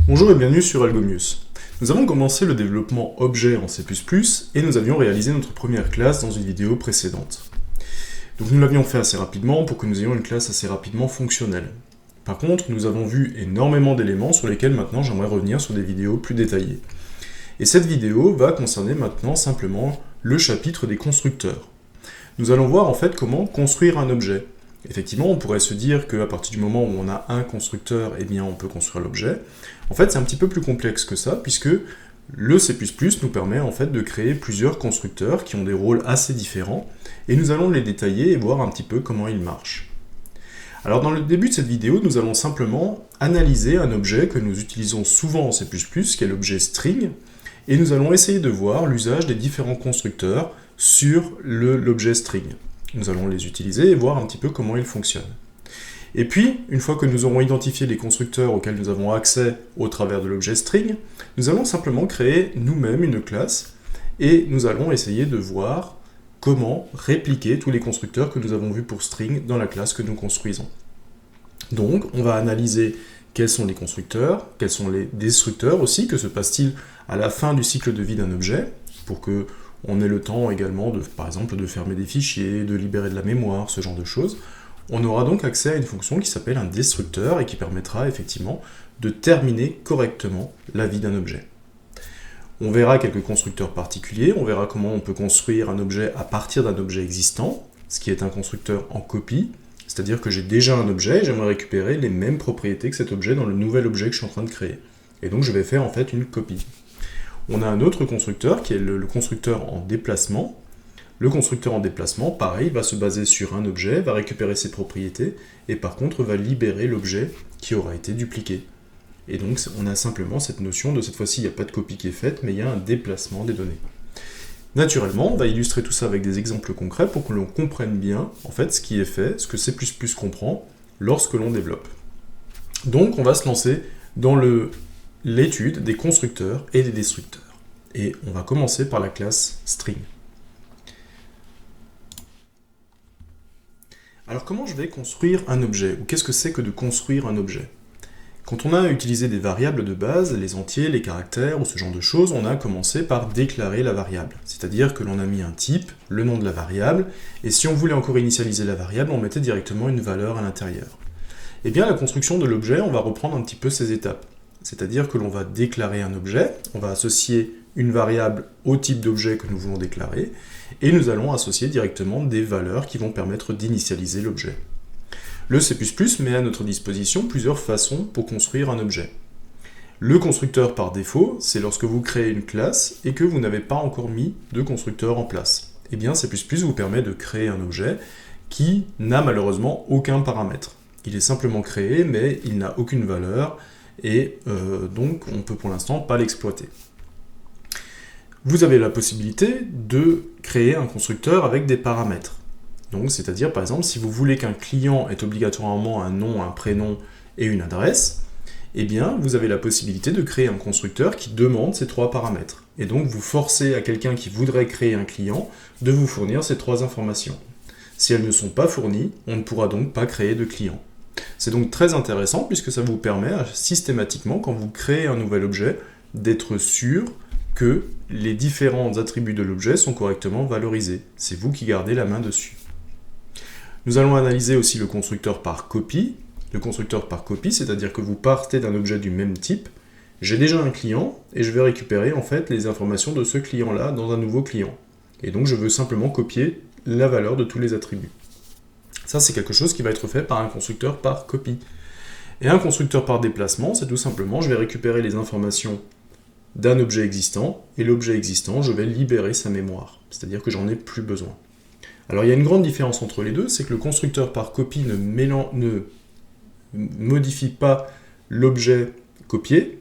Bonjour et bienvenue sur Algomius. Nous avons commencé le développement objet en C++ et nous avions réalisé notre première classe dans une vidéo précédente. Donc nous l'avions fait assez rapidement pour que nous ayons une classe assez rapidement fonctionnelle. Par contre, nous avons vu énormément d'éléments sur lesquels maintenant j'aimerais revenir sur des vidéos plus détaillées. Et cette vidéo va concerner maintenant simplement le chapitre des constructeurs. Nous allons voir en fait comment construire un objet. Effectivement, on pourrait se dire qu'à partir du moment où on a un constructeur, eh bien on peut construire l'objet. En fait, c'est un petit peu plus complexe que ça, puisque le C++ nous permet en fait de créer plusieurs constructeurs qui ont des rôles assez différents, et nous allons les détailler et voir un petit peu comment ils marchent. Alors dans le début de cette vidéo, nous allons simplement analyser un objet que nous utilisons souvent en C++, qui est l'objet string, et nous allons essayer de voir l'usage des différents constructeurs sur l'objet string. Nous allons les utiliser et voir un petit peu comment ils fonctionnent. Et puis, une fois que nous aurons identifié les constructeurs auxquels nous avons accès au travers de l'objet string, nous allons simplement créer nous-mêmes une classe et nous allons essayer de voir comment répliquer tous les constructeurs que nous avons vus pour string dans la classe que nous construisons. Donc, on va analyser quels sont les constructeurs, quels sont les destructeurs aussi, que se passe-t-il à la fin du cycle de vie d'un objet, pour que on ait le temps également, par exemple, de fermer des fichiers, de libérer de la mémoire, ce genre de choses. On aura donc accès à une fonction qui s'appelle un destructeur et qui permettra effectivement de terminer correctement la vie d'un objet. On verra quelques constructeurs particuliers, on verra comment on peut construire un objet à partir d'un objet existant, ce qui est un constructeur en copie, c'est-à-dire que j'ai déjà un objet et j'aimerais récupérer les mêmes propriétés que cet objet dans le nouvel objet que je suis en train de créer. Et donc je vais faire en fait une copie. On a un autre constructeur qui est le constructeur en déplacement. Le constructeur en déplacement, pareil, va se baser sur un objet, va récupérer ses propriétés, et par contre va libérer l'objet qui aura été dupliqué. Et donc on a simplement cette notion de cette fois-ci, il n'y a pas de copie qui est faite, mais il y a un déplacement des données. Naturellement, on va illustrer tout ça avec des exemples concrets pour que l'on comprenne bien en fait ce qui est fait, ce que C++ comprend lorsque l'on développe. Donc on va se lancer dans l'étude des constructeurs et des destructeurs. Et on va commencer par la classe string. Alors comment je vais construire un objet? Ou qu'est-ce que c'est que de construire un objet? Quand on a utilisé des variables de base, les entiers, les caractères ou ce genre de choses, on a commencé par déclarer la variable. C'est-à-dire que l'on a mis un type, le nom de la variable, et si on voulait encore initialiser la variable, on mettait directement une valeur à l'intérieur. Et bien la construction de l'objet, on va reprendre un petit peu ces étapes. C'est-à-dire que l'on va déclarer un objet, on va associer une variable au type d'objet que nous voulons déclarer, et nous allons associer directement des valeurs qui vont permettre d'initialiser l'objet. Le C++ met à notre disposition plusieurs façons pour construire un objet. Le constructeur par défaut, c'est lorsque vous créez une classe et que vous n'avez pas encore mis de constructeur en place. Eh bien C++ vous permet de créer un objet qui n'a malheureusement aucun paramètre. Il est simplement créé, mais il n'a aucune valeur, et donc on ne peut pour l'instant pas l'exploiter. Vous avez la possibilité de créer un constructeur avec des paramètres. Donc, c'est-à-dire, par exemple, si vous voulez qu'un client ait obligatoirement un nom, un prénom et une adresse, eh bien, vous avez la possibilité de créer un constructeur qui demande ces trois paramètres. Et donc, vous forcez à quelqu'un qui voudrait créer un client de vous fournir ces trois informations. Si elles ne sont pas fournies, on ne pourra donc pas créer de client. C'est donc très intéressant puisque ça vous permet systématiquement, quand vous créez un nouvel objet, d'être sûr que les différents attributs de l'objet sont correctement valorisés. C'est vous qui gardez la main dessus. Nous allons analyser aussi le constructeur par copie. Le constructeur par copie, c'est-à-dire que vous partez d'un objet du même type. J'ai déjà un client et je vais récupérer en fait les informations de ce client-là dans un nouveau client. Et donc je veux simplement copier la valeur de tous les attributs. Ça, c'est quelque chose qui va être fait par un constructeur par copie. Et un constructeur par déplacement, c'est tout simplement, je vais récupérer les informations d'un objet existant, et l'objet existant, je vais libérer sa mémoire. C'est-à-dire que j'en ai plus besoin. Alors il y a une grande différence entre les deux, c'est que le constructeur par copie ne modifie pas l'objet copié,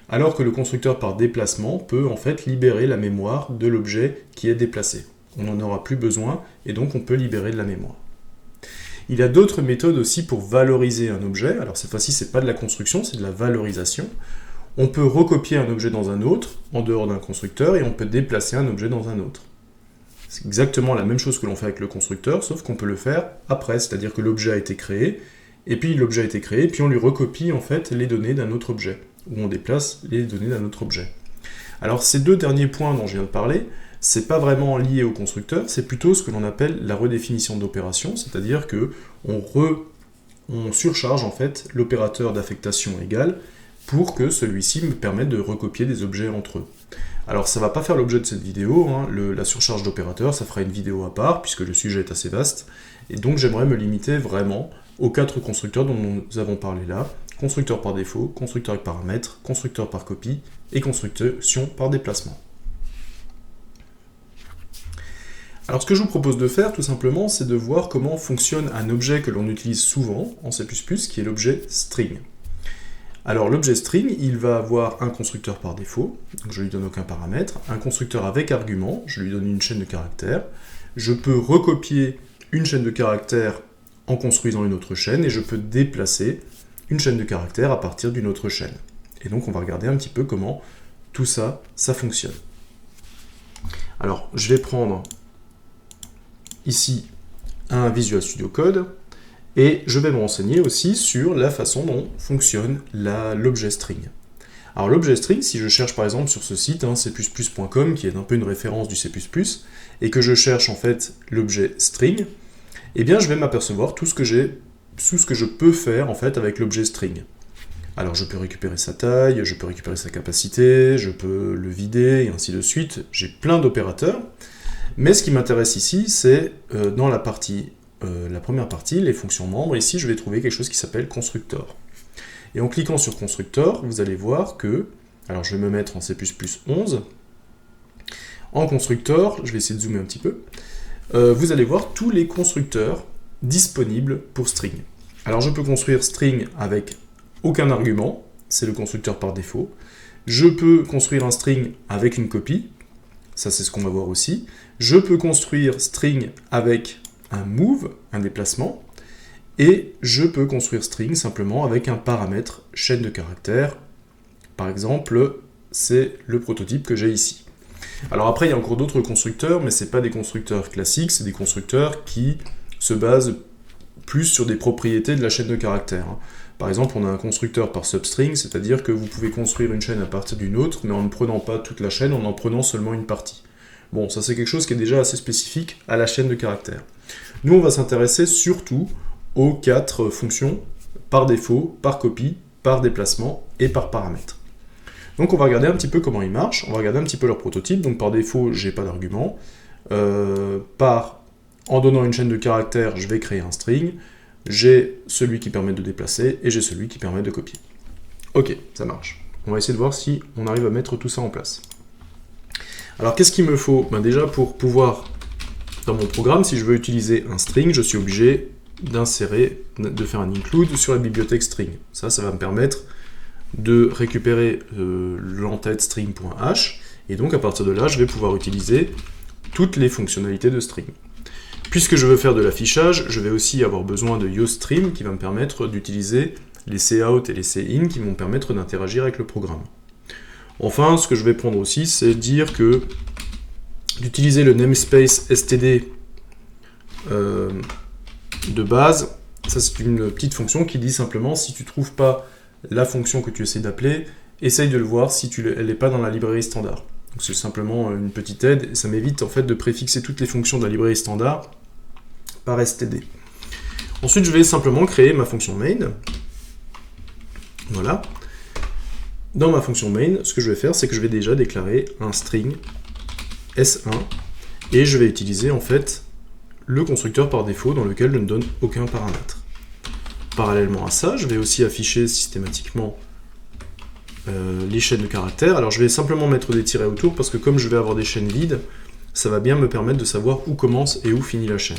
alors que le constructeur par déplacement peut en fait libérer la mémoire de l'objet qui est déplacé. On n'en aura plus besoin, et donc on peut libérer de la mémoire. Il y a d'autres méthodes aussi pour valoriser un objet. Alors cette fois-ci, ce n'est pas de la construction, c'est de la valorisation. On peut recopier un objet dans un autre, en dehors d'un constructeur, et on peut déplacer un objet dans un autre. C'est exactement la même chose que l'on fait avec le constructeur, sauf qu'on peut le faire après, c'est-à-dire que l'objet a été créé, et puis l'objet a été créé, puis on lui recopie en fait les données d'un autre objet. où on déplace les données d'un autre objet. Alors ces deux derniers points dont je viens de parler, c'est pas vraiment lié au constructeur, c'est plutôt ce que l'on appelle la redéfinition d'opération, c'est-à-dire que on surcharge en fait l'opérateur d'affectation égale pour que celui-ci me permette de recopier des objets entre eux. Alors ça va pas faire l'objet de cette vidéo, hein, la surcharge d'opérateurs, ça fera une vidéo à part, puisque le sujet est assez vaste, et donc j'aimerais me limiter vraiment aux 4 constructeurs dont nous avons parlé là, constructeur par défaut, constructeur avec paramètres, constructeur par copie, et construction par déplacement. Alors ce que je vous propose de faire, tout simplement, c'est de voir comment fonctionne un objet que l'on utilise souvent en C++, qui est l'objet string. Alors l'objet string, il va avoir un constructeur par défaut, donc je lui donne aucun paramètre, un constructeur avec argument, je lui donne une chaîne de caractères, je peux recopier une chaîne de caractères en construisant une autre chaîne, et je peux déplacer une chaîne de caractères à partir d'une autre chaîne. Et donc on va regarder un petit peu comment tout ça, ça fonctionne. Alors je vais prendre ici un Visual Studio Code, et je vais me renseigner aussi sur la façon dont fonctionne l'objet string. Alors l'objet string, si je cherche par exemple sur ce site, c++.com, qui est un peu une référence du C++, et que je cherche en fait l'objet string, eh bien je vais m'apercevoir tout ce que je peux faire en fait avec l'objet string. Alors je peux récupérer sa taille, je peux récupérer sa capacité, je peux le vider, et ainsi de suite. J'ai plein d'opérateurs, mais ce qui m'intéresse ici, c'est dans la première partie, les fonctions membres. Ici, je vais trouver quelque chose qui s'appelle constructor. Et en cliquant sur constructor, vous allez voir que, alors je vais me mettre en C++ 11, en constructor, je vais essayer de zoomer un petit peu, vous allez voir tous les constructeurs disponibles pour string. Alors je peux construire string avec aucun argument, c'est le constructeur par défaut. Je peux construire un string avec une copie, ça c'est ce qu'on va voir aussi. Je peux construire string avec un move, un déplacement, et je peux construire string simplement avec un paramètre chaîne de caractères. Par exemple, c'est le prototype que j'ai ici. Alors après, il y a encore d'autres constructeurs, mais ce n'est pas des constructeurs classiques, c'est des constructeurs qui se basent plus sur des propriétés de la chaîne de caractères. Par exemple, on a un constructeur par substring, c'est-à-dire que vous pouvez construire une chaîne à partir d'une autre, mais en ne prenant pas toute la chaîne, en prenant seulement une partie. Bon, ça c'est quelque chose qui est déjà assez spécifique à la chaîne de caractères. Nous, on va s'intéresser surtout aux 4 fonctions par défaut, par copie, par déplacement et par paramètre. Donc on va regarder un petit peu comment ils marchent, on va regarder un petit peu leur prototype. Donc par défaut, j'ai pas d'argument. En donnant une chaîne de caractères, je vais créer un string. J'ai celui qui permet de déplacer et j'ai celui qui permet de copier. Ok, ça marche. On va essayer de voir si on arrive à mettre tout ça en place. Alors qu'est-ce qu'il me faut? Déjà pour pouvoir, dans mon programme, si je veux utiliser un string, je suis obligé d'insérer, de faire un include sur la bibliothèque string. Ça va me permettre de récupérer l'entête string.h, et donc à partir de là, je vais pouvoir utiliser toutes les fonctionnalités de string. Puisque je veux faire de l'affichage, je vais aussi avoir besoin de useStream qui va me permettre d'utiliser les cout et les cin qui vont me permettre d'interagir avec le programme. Enfin, ce que je vais prendre aussi, c'est dire que d'utiliser le namespace std de base, ça c'est une petite fonction qui dit simplement si tu ne trouves pas la fonction que tu essaies d'appeler, essaye de le voir si elle n'est pas dans la librairie standard. C'est simplement une petite aide, et ça m'évite en fait de préfixer toutes les fonctions de la librairie standard par std. Ensuite, je vais simplement créer ma fonction main. Voilà. Dans ma fonction main, ce que je vais faire, c'est que je vais déjà déclarer un string S1, et je vais utiliser en fait le constructeur par défaut dans lequel je ne donne aucun paramètre. Parallèlement à ça, je vais aussi afficher systématiquement les chaînes de caractères. Alors je vais simplement mettre des tirets autour parce que comme je vais avoir des chaînes vides, ça va bien me permettre de savoir où commence et où finit la chaîne.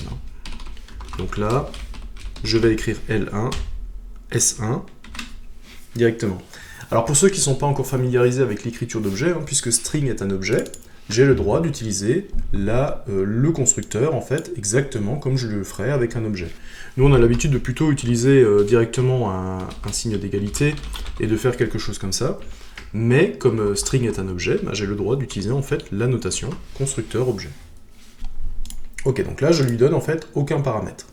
Donc là, je vais écrire L1, S1 directement. Alors pour ceux qui ne sont pas encore familiarisés avec l'écriture d'objets, puisque string est un objet, j'ai le droit d'utiliser le constructeur en fait exactement comme je le ferais avec un objet. Nous on a l'habitude de plutôt utiliser directement un signe d'égalité et de faire quelque chose comme ça, mais comme string est un objet, j'ai le droit d'utiliser en fait la notation constructeur-objet. Ok, donc là je lui donne en fait aucun paramètre.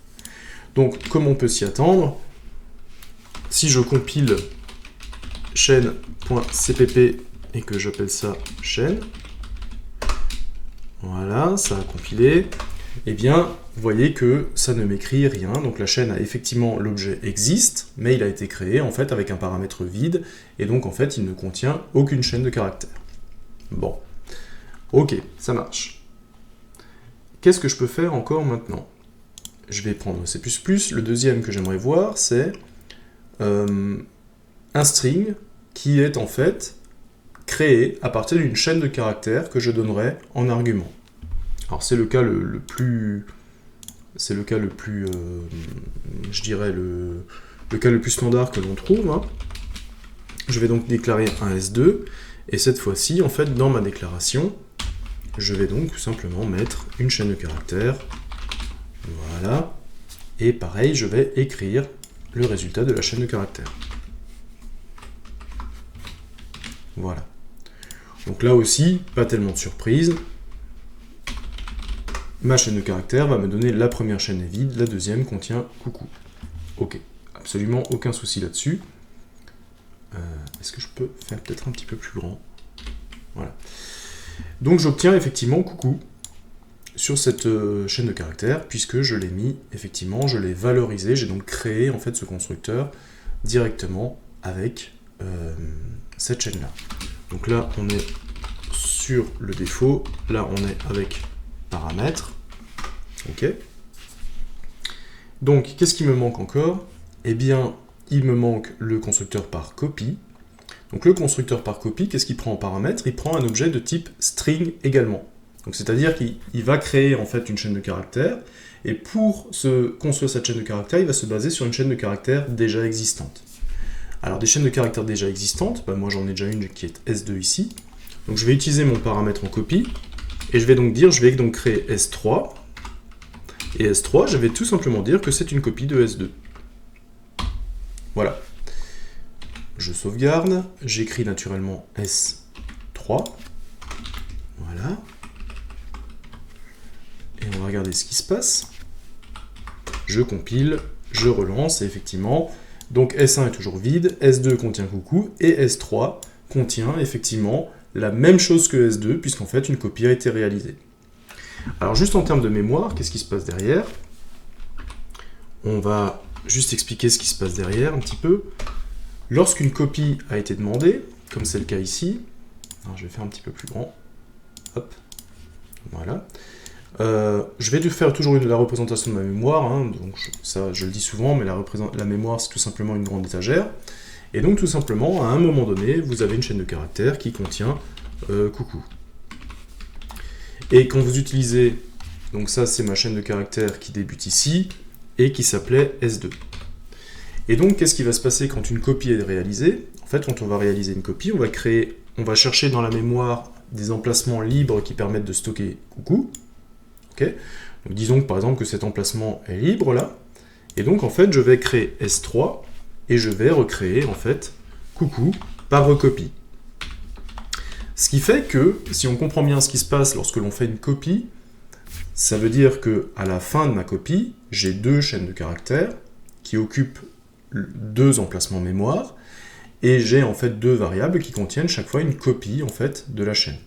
Donc comme on peut s'y attendre, si je compile chaîne.cpp et que j'appelle ça chaîne. Voilà, ça a compilé. Eh bien, vous voyez que ça ne m'écrit rien. Donc la chaîne a effectivement, l'objet existe, mais il a été créé en fait avec un paramètre vide, et donc en fait il ne contient aucune chaîne de caractères. Bon, ok, ça marche. Qu'est-ce que je peux faire encore maintenant? Je vais prendre C++, le deuxième que j'aimerais voir, c'est un string qui est en fait créé à partir d'une chaîne de caractères que je donnerai en argument. Alors c'est le cas le plus, je dirais le cas le plus standard que l'on trouve. Hein. Je vais donc déclarer un S2, et cette fois-ci, en fait, dans ma déclaration, je vais donc tout simplement mettre une chaîne de caractères. Voilà. Et pareil, je vais écrire le résultat de la chaîne de caractères. Voilà. Donc là aussi, pas tellement de surprise. Ma chaîne de caractères va me donner la première chaîne est vide, la deuxième contient coucou. Ok, absolument aucun souci là-dessus. Est-ce que je peux faire peut-être un petit peu plus grand? Voilà. Donc j'obtiens effectivement coucou sur cette chaîne de caractères, puisque je l'ai mis, effectivement, je l'ai valorisé, j'ai donc créé en fait ce constructeur directement avec cette chaîne-là. Donc là, on est sur le défaut, là on est avec paramètres. Ok. Donc, qu'est-ce qui me manque encore? Eh bien, il me manque le constructeur par copie. Donc le constructeur par copie, qu'est-ce qu'il prend en paramètre? Il prend un objet de type string également. Donc c'est-à-dire qu'il va créer en fait une chaîne de caractères, et pour construire cette chaîne de caractères, il va se baser sur une chaîne de caractères déjà existante. Alors des chaînes de caractères déjà existantes, bah, moi j'en ai déjà une qui est S2 ici. Donc je vais utiliser mon paramètre en copie, et je vais donc dire, je vais donc créer S3, et S3, je vais tout simplement dire que c'est une copie de S2. Voilà. Je sauvegarde, j'écris naturellement S3. Voilà. Et on va regarder ce qui se passe. Je compile, je relance, et effectivement, donc S1 est toujours vide, S2 contient coucou, et S3 contient effectivement la même chose que S2, puisqu'en fait une copie a été réalisée. Alors juste en termes de mémoire, qu'est-ce qui se passe derrière? On va juste expliquer ce qui se passe derrière un petit peu. Lorsqu'une copie a été demandée, comme c'est le cas ici, alors je vais faire un petit peu plus grand, hop, voilà. Je vais faire toujours la représentation de ma mémoire, hein, donc ça je le dis souvent, mais la mémoire c'est tout simplement une grande étagère. Et donc tout simplement, à un moment donné, vous avez une chaîne de caractères qui contient coucou. Et quand vous utilisez, donc ça c'est ma chaîne de caractères qui débute ici, et qui s'appelait S2. Et donc qu'est-ce qui va se passer quand une copie est réalisée? En fait, quand on va réaliser une copie, on va chercher dans la mémoire des emplacements libres qui permettent de stocker coucou. Okay, donc disons que par exemple que cet emplacement est libre là, et donc en fait je vais créer S3 et je vais recréer en fait coucou par recopie. Ce qui fait que si on comprend bien ce qui se passe lorsque l'on fait une copie, ça veut dire que à la fin de ma copie, j'ai deux chaînes de caractères qui occupent deux emplacements mémoire, et j'ai en fait deux variables qui contiennent chaque fois une copie en fait de la chaîne.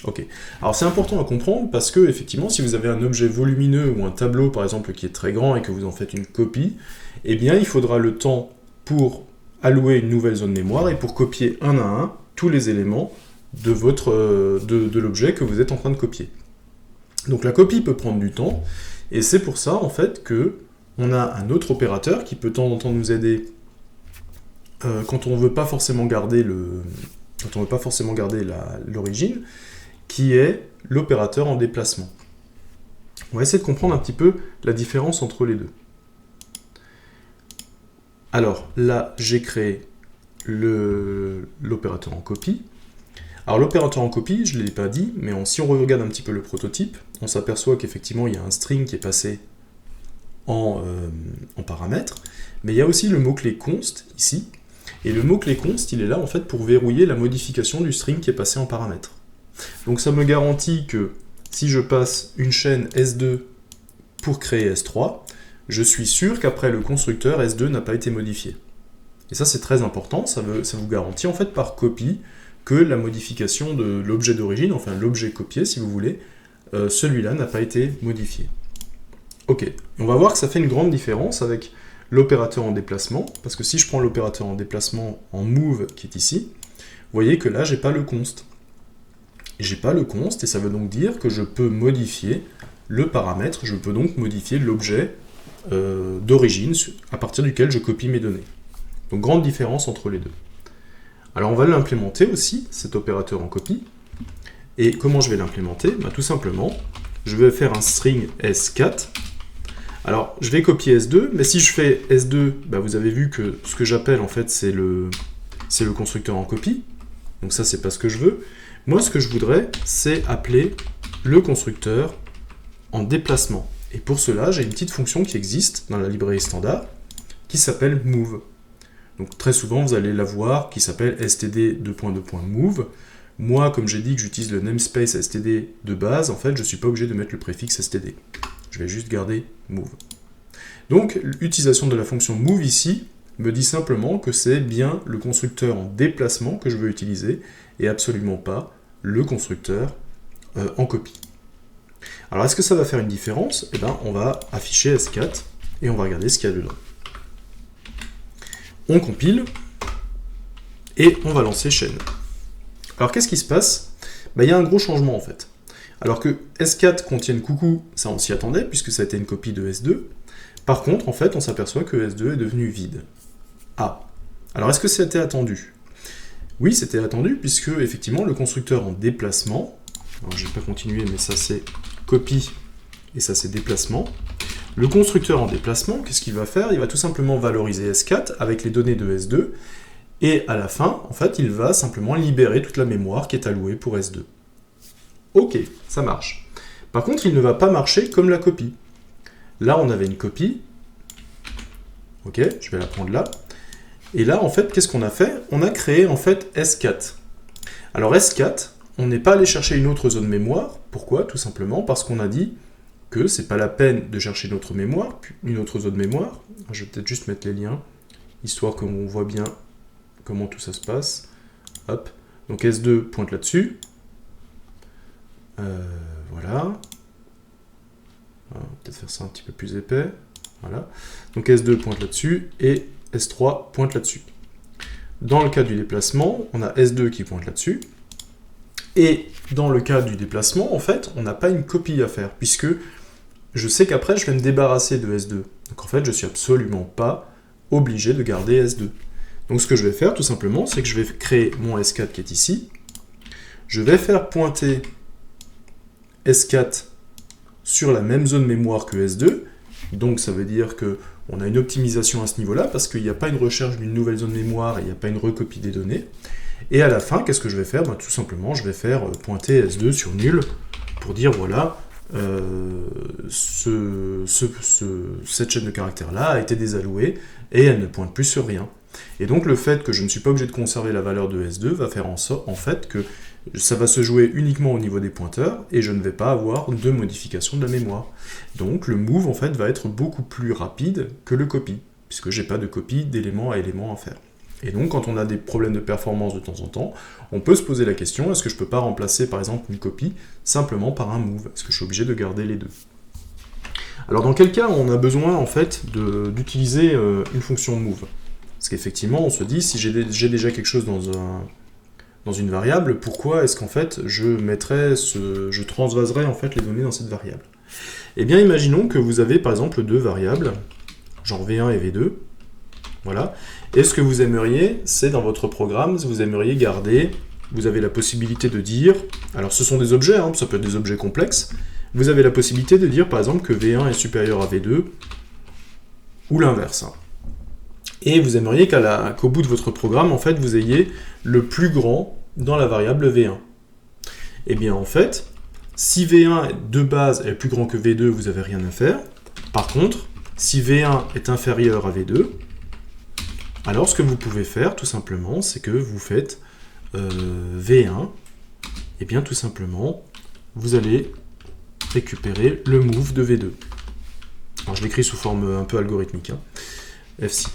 Ok. Alors c'est important à comprendre parce que effectivement, si vous avez un objet volumineux ou un tableau par exemple qui est très grand et que vous en faites une copie, eh bien il faudra le temps pour allouer une nouvelle zone mémoire et pour copier un à un tous les éléments de l'objet que vous êtes en train de copier. Donc la copie peut prendre du temps, et c'est pour ça en fait que on a un autre opérateur qui peut de temps en temps nous aider quand on ne veut pas forcément garder l'origine, qui est l'opérateur en déplacement. On va essayer de comprendre un petit peu la différence entre les deux. Alors là, j'ai créé l'opérateur en copie. Alors l'opérateur en copie, je ne l'ai pas dit, mais si on regarde un petit peu le prototype, on s'aperçoit qu'effectivement il y a un string qui est passé en paramètre, mais il y a aussi le mot-clé const ici, et le mot-clé const, il est là en fait pour verrouiller la modification du string qui est passé en paramètre. Donc ça me garantit que si je passe une chaîne S2 pour créer S3, je suis sûr qu'après le constructeur S2 n'a pas été modifié. Et ça c'est très important, ça vous garantit en fait par copie que la modification de l'objet d'origine, enfin l'objet copié si vous voulez, celui-là n'a pas été modifié. Ok, on va voir que ça fait une grande différence avec l'opérateur en déplacement, parce que si je prends l'opérateur en déplacement en move qui est ici, vous voyez que là j'ai pas le const. J'ai pas le const et ça veut donc dire que je peux modifier le paramètre, je peux donc modifier l'objet d'origine à partir duquel je copie mes données. Donc grande différence entre les deux. Alors on va l'implémenter aussi, cet opérateur en copie. Et comment je vais l'implémenter? Tout simplement, je vais faire un string S4. Alors je vais copier S2, mais si je fais S2, vous avez vu que ce que j'appelle en fait c'est le constructeur en copie. Donc ça c'est pas ce que je veux. Moi ce que je voudrais c'est appeler le constructeur en déplacement. Et pour cela j'ai une petite fonction qui existe dans la librairie standard qui s'appelle move. Donc très souvent vous allez la voir qui s'appelle std:2.2.move. Moi comme j'ai dit que j'utilise le namespace std de base, en fait je ne suis pas obligé de mettre le préfixe std. Je vais juste garder move. Donc l'utilisation de la fonction move ici me dit simplement que c'est bien le constructeur en déplacement que je veux utiliser et absolument pas le constructeur en copie. Alors est-ce que ça va faire une différence? Eh bien on va afficher S4 et on va regarder ce qu'il y a dedans. On compile et on va lancer chaîne. Alors qu'est-ce qui se passe? Il y a un gros changement en fait. Alors que S4 contienne coucou, ça on s'y attendait puisque ça a été une copie de S2. Par contre, en fait, on s'aperçoit que S2 est devenu vide. Ah, alors est-ce que c'était attendu? Oui, c'était attendu puisque effectivement le constructeur en déplacement, alors je ne vais pas continuer mais ça c'est copie et ça c'est déplacement. Le constructeur en déplacement, qu'est-ce qu'il va faire? Il va tout simplement valoriser S4 avec les données de S2 et à la fin, en fait, il va simplement libérer toute la mémoire qui est allouée pour S2. Ok, ça marche. Par contre, il ne va pas marcher comme la copie. Là, on avait une copie. Ok, je vais la prendre là. Et là, en fait, qu'est-ce qu'on a fait? On a créé, en fait, S4. Alors, S4, on n'est pas allé chercher une autre zone mémoire. Pourquoi? Tout simplement parce qu'on a dit que c'est pas la peine de chercher une autre mémoire, une autre zone mémoire. Je vais peut-être juste mettre les liens, histoire qu'on voit bien comment tout ça se passe. Hop. Donc, S2 pointe là-dessus. Voilà. On va peut-être faire ça un petit peu plus épais. Voilà. Donc S2 pointe là-dessus et S3 pointe là-dessus. Dans le cas du déplacement, on a S2 qui pointe là-dessus. Et dans le cas du déplacement, en fait, on n'a pas une copie à faire, puisque je sais qu'après, je vais me débarrasser de S2. Donc en fait, je ne suis absolument pas obligé de garder S2. Donc ce que je vais faire, tout simplement, c'est que je vais créer mon S4 qui est ici. Je vais faire pointer S4 sur la même zone mémoire que S2, donc ça veut dire qu'on a une optimisation à ce niveau-là, parce qu'il n'y a pas une recherche d'une nouvelle zone mémoire et il n'y a pas une recopie des données. Et à la fin, qu'est-ce que je vais faire? Tout simplement, je vais faire pointer S2 sur nul, pour dire, voilà, cette chaîne de caractères-là a été désallouée, et elle ne pointe plus sur rien. Et donc le fait que je ne suis pas obligé de conserver la valeur de S2 va faire en sorte, en fait, que ça va se jouer uniquement au niveau des pointeurs et je ne vais pas avoir de modification de la mémoire. Donc le move en fait va être beaucoup plus rapide que le copy, puisque j'ai pas de copie d'élément à élément à faire. Et donc quand on a des problèmes de performance de temps en temps, on peut se poser la question, est-ce que je peux pas remplacer par exemple une copie simplement par un move? Est-ce que je suis obligé de garder les deux? Alors dans quel cas on a besoin en fait d'utiliser une fonction move? Parce qu'effectivement on se dit, si j'ai déjà quelque chose dans une variable, pourquoi est-ce qu'en fait je transvaserais en fait les données dans cette variable? Eh bien imaginons que vous avez par exemple deux variables, genre V1 et V2, voilà, et ce que vous aimeriez, c'est dans votre programme, vous aimeriez garder, vous avez la possibilité de dire, alors ce sont des objets, ça peut être des objets complexes, vous avez la possibilité de dire par exemple que V1 est supérieur à V2, ou l'inverse. Et vous aimeriez qu'au bout de votre programme, en fait, vous ayez le plus grand dans la variable V1. Eh bien, en fait, si V1 de base est plus grand que V2, vous n'avez rien à faire. Par contre, si V1 est inférieur à V2, alors ce que vous pouvez faire, tout simplement, c'est que vous faites V1, et bien tout simplement, vous allez récupérer le move de V2. Alors je l'écris sous forme un peu algorithmique, F6.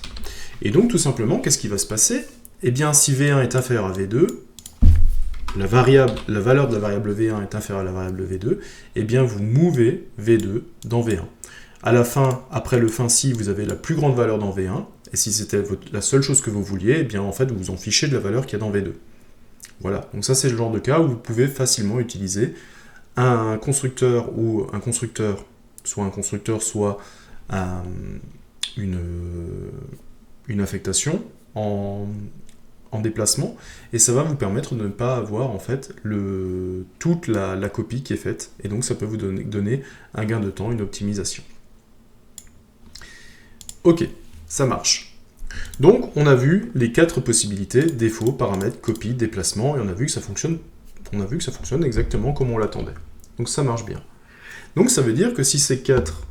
Et donc tout simplement, qu'est-ce qui va se passer? Eh bien, si V1 est inférieur à V2, la valeur de la variable V1 est inférieure à la variable V2, eh bien vous mouvez V2 dans V1. À la fin, après le fin si, vous avez la plus grande valeur dans V1, et si c'était la seule chose que vous vouliez, eh bien en fait vous vous en fichez de la valeur qu'il y a dans V2. Voilà, donc ça c'est le genre de cas où vous pouvez facilement utiliser un constructeur ou un constructeur, soit une affectation en déplacement, et ça va vous permettre de ne pas avoir en fait toute la copie qui est faite, et donc ça peut vous donner un gain de temps, une optimisation. Ok, ça marche. Donc on a vu les 4 possibilités, défaut, paramètres, copie, déplacement, et on a vu que ça fonctionne exactement comme on l'attendait. Donc ça marche bien. Donc ça veut dire que si ces 4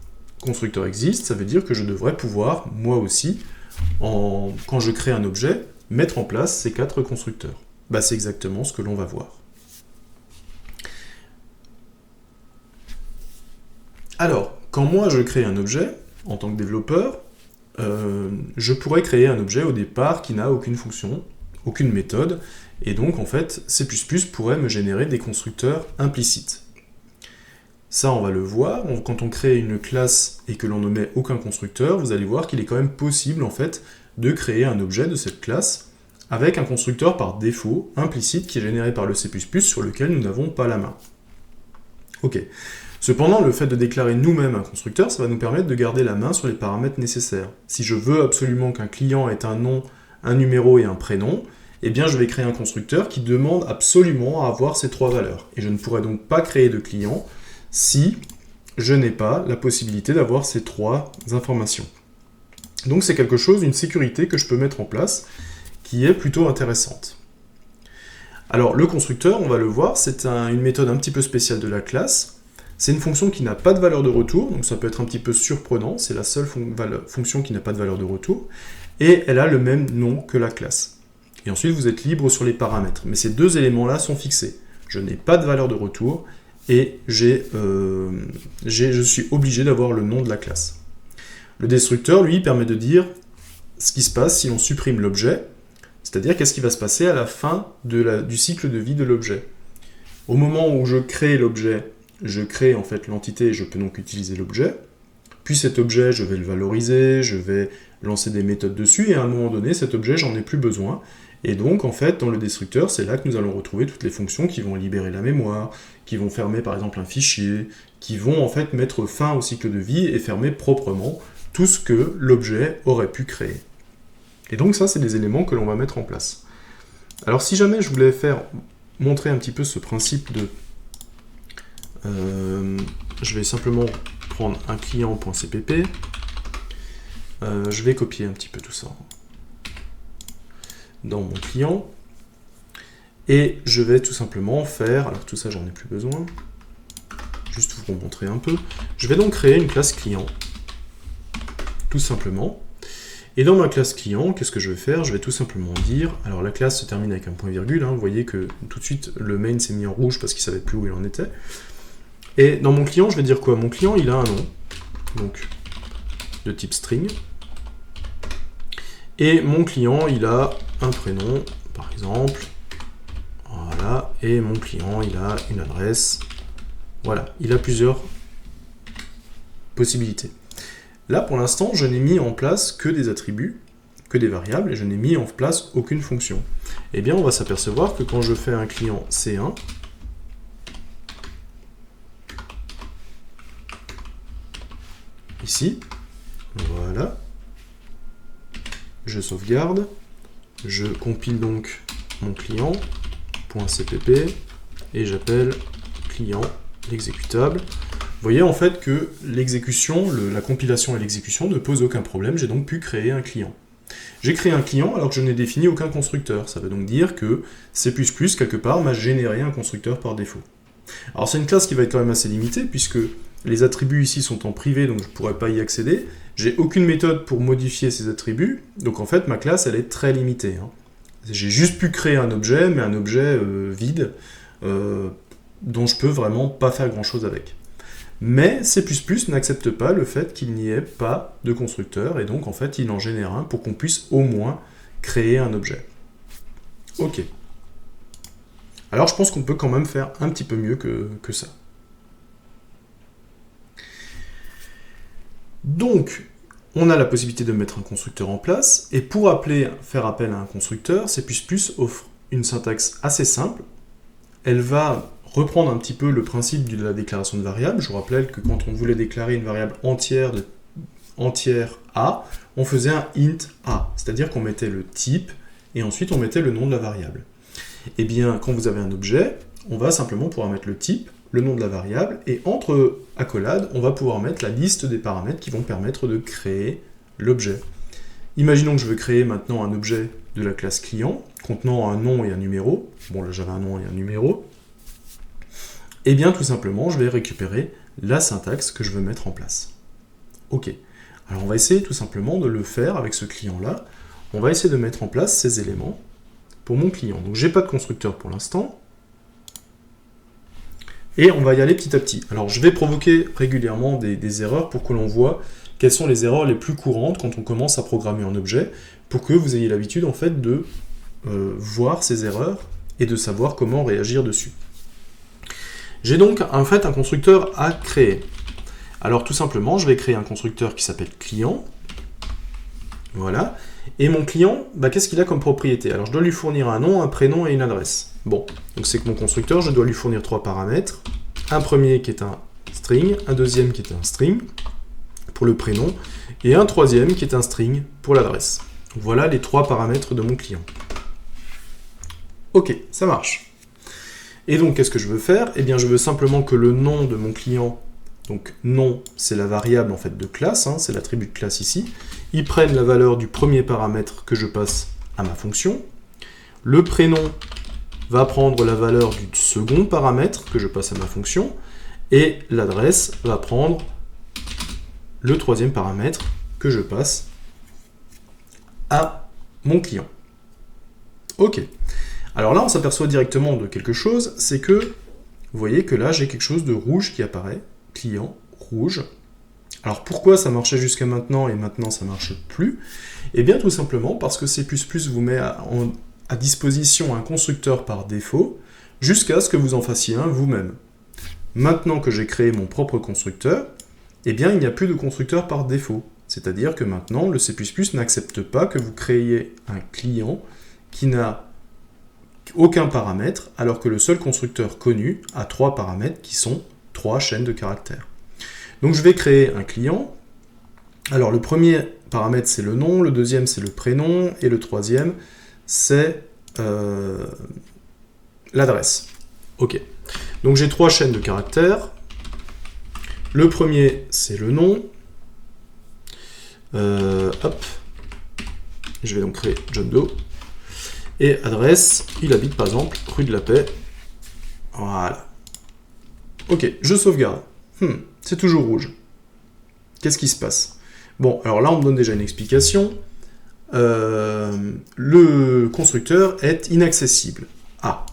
constructeurs existent, ça veut dire que je devrais pouvoir, moi aussi, quand je crée un objet, mettre en place ces 4 constructeurs. Bah, c'est exactement ce que l'on va voir. Alors, quand moi je crée un objet, en tant que développeur, je pourrais créer un objet au départ qui n'a aucune fonction, aucune méthode, et donc en fait, C++ pourrait me générer des constructeurs implicites. Ça, on va le voir, quand on crée une classe et que l'on ne met aucun constructeur, vous allez voir qu'il est quand même possible en fait de créer un objet de cette classe avec un constructeur par défaut implicite qui est généré par le C++ sur lequel nous n'avons pas la main. Ok. Cependant, le fait de déclarer nous-mêmes un constructeur, ça va nous permettre de garder la main sur les paramètres nécessaires. Si je veux absolument qu'un client ait un nom, un numéro et un prénom, eh bien je vais créer un constructeur qui demande absolument à avoir ces 3 valeurs. Et je ne pourrai donc pas créer de client si je n'ai pas la possibilité d'avoir ces 3 informations. Donc c'est quelque chose, une sécurité que je peux mettre en place, qui est plutôt intéressante. Alors le constructeur, on va le voir, c'est une méthode un petit peu spéciale de la classe. C'est une fonction qui n'a pas de valeur de retour, donc ça peut être un petit peu surprenant, c'est la seule fonction qui n'a pas de valeur de retour, et elle a le même nom que la classe. Et ensuite vous êtes libre sur les paramètres, mais ces 2 éléments-là sont fixés. Je n'ai pas de valeur de retour, et je suis obligé d'avoir le nom de la classe. Le destructeur, lui, permet de dire ce qui se passe si l'on supprime l'objet, c'est-à-dire qu'est-ce qui va se passer à la fin du cycle de vie de l'objet. Au moment où je crée l'objet, je crée en fait l'entité et je peux donc utiliser l'objet, puis cet objet, je vais le valoriser, je vais lancer des méthodes dessus, et à un moment donné, cet objet, j'en ai plus besoin. Et donc, en fait, dans le destructeur, c'est là que nous allons retrouver toutes les fonctions qui vont libérer la mémoire, qui vont fermer par exemple un fichier, qui vont en fait mettre fin au cycle de vie et fermer proprement tout ce que l'objet aurait pu créer. Et donc ça, c'est des éléments que l'on va mettre en place. Alors si jamais je voulais montrer un petit peu ce principe de... je vais simplement prendre un client.cpp, je vais copier un petit peu tout ça dans mon client, et je vais tout simplement faire, alors tout ça j'en ai plus besoin, juste vous montrer un peu, je vais donc créer une classe client, tout simplement, et dans ma classe client, qu'est-ce que je vais faire? Je vais tout simplement dire, alors la classe se termine avec un point virgule, hein, vous voyez que tout de suite le main s'est mis en rouge parce qu'il ne savait plus où il en était, et dans mon client, je vais dire quoi? Mon client, il a un nom, donc de type string, et mon client, il a un prénom, par exemple, voilà, et mon client, il a une adresse, voilà, il a plusieurs possibilités. Là, pour l'instant, je n'ai mis en place que des attributs, que des variables, et je n'ai mis en place aucune fonction. Eh bien, on va s'apercevoir que quand je fais un client C1, ici, voilà, je sauvegarde, je compile donc mon client.cpp et j'appelle client l'exécutable. Vous voyez en fait que l'exécution, la compilation et l'exécution ne posent aucun problème, j'ai donc pu créer un client. J'ai créé un client alors que je n'ai défini aucun constructeur, ça veut donc dire que C++ quelque part m'a généré un constructeur par défaut. Alors c'est une classe qui va être quand même assez limitée puisque les attributs ici sont en privé, donc je ne pourrais pas y accéder. J'ai aucune méthode pour modifier ces attributs, donc en fait ma classe elle est très limitée. Hein. J'ai juste pu créer un objet, mais un objet vide, dont je peux vraiment pas faire grand chose avec. Mais C++ n'accepte pas le fait qu'il n'y ait pas de constructeur, et donc en fait il en génère un pour qu'on puisse au moins créer un objet. Ok. Alors je pense qu'on peut quand même faire un petit peu mieux que ça. Donc, on a la possibilité de mettre un constructeur en place, et pour faire appel à un constructeur, C++ offre une syntaxe assez simple. Elle va reprendre un petit peu le principe de la déclaration de variable. Je vous rappelle que quand on voulait déclarer une variable entière A, on faisait un int A, c'est-à-dire qu'on mettait le type, et ensuite on mettait le nom de la variable. Et bien, quand vous avez un objet, on va simplement pouvoir mettre le type, le nom de la variable, et entre accolades, on va pouvoir mettre la liste des paramètres qui vont permettre de créer l'objet. Imaginons que je veux créer maintenant un objet de la classe client, contenant un nom et un numéro. Bon, là j'avais un nom et un numéro. Et bien tout simplement, je vais récupérer la syntaxe que je veux mettre en place. Ok. Alors on va essayer tout simplement de le faire avec ce client-là. On va essayer de mettre en place ces éléments pour mon client. Donc j'ai pas de constructeur pour l'instant. Et on va y aller petit à petit. Alors je vais provoquer régulièrement des erreurs pour que l'on voit quelles sont les erreurs les plus courantes quand on commence à programmer un objet, pour que vous ayez l'habitude en fait de voir ces erreurs et de savoir comment réagir dessus. J'ai donc en fait un constructeur à créer. Alors tout simplement, je vais créer un constructeur qui s'appelle client. Voilà. Et mon client, qu'est-ce qu'il a comme propriété? Alors je dois lui fournir un nom, un prénom et une adresse. Bon, donc c'est que mon constructeur, je dois lui fournir 3 paramètres. Un premier qui est un string, un deuxième qui est un string pour le prénom, et un troisième qui est un string pour l'adresse. Voilà les 3 paramètres de mon client. Ok, ça marche. Et donc qu'est-ce que je veux faire? Eh bien je veux simplement que le nom de mon client, donc nom c'est la variable en fait de classe, c'est l'attribut de classe ici, il prenne la valeur du premier paramètre que je passe à ma fonction. Le prénom va prendre la valeur du second paramètre que je passe à ma fonction, et l'adresse va prendre le troisième paramètre que je passe à mon client. Ok. Alors là, on s'aperçoit directement de quelque chose, c'est que, vous voyez que là, j'ai quelque chose de rouge qui apparaît, client rouge. Alors pourquoi ça marchait jusqu'à maintenant et maintenant ça ne marche plus? Eh bien tout simplement parce que C++ vous met à disposition un constructeur par défaut jusqu'à ce que vous en fassiez un vous-même. Maintenant que j'ai créé mon propre constructeur, eh bien il n'y a plus de constructeur par défaut. C'est-à-dire que maintenant le C++ n'accepte pas que vous créiez un client qui n'a aucun paramètre, alors que le seul constructeur connu a 3 paramètres qui sont 3 chaînes de caractères. Donc je vais créer un client. Alors le premier paramètre c'est le nom, le deuxième c'est le prénom, et le troisième c'est l'adresse. Ok. Donc j'ai 3 chaînes de caractères. Le premier c'est le nom. Hop. Je vais donc créer John Doe. Et adresse, il habite par exemple rue de la Paix. Voilà. Ok, je sauvegarde. C'est toujours rouge. Qu'est-ce qui se passe? Bon, alors là on me donne déjà une explication. Le constructeur est inaccessible. Ah.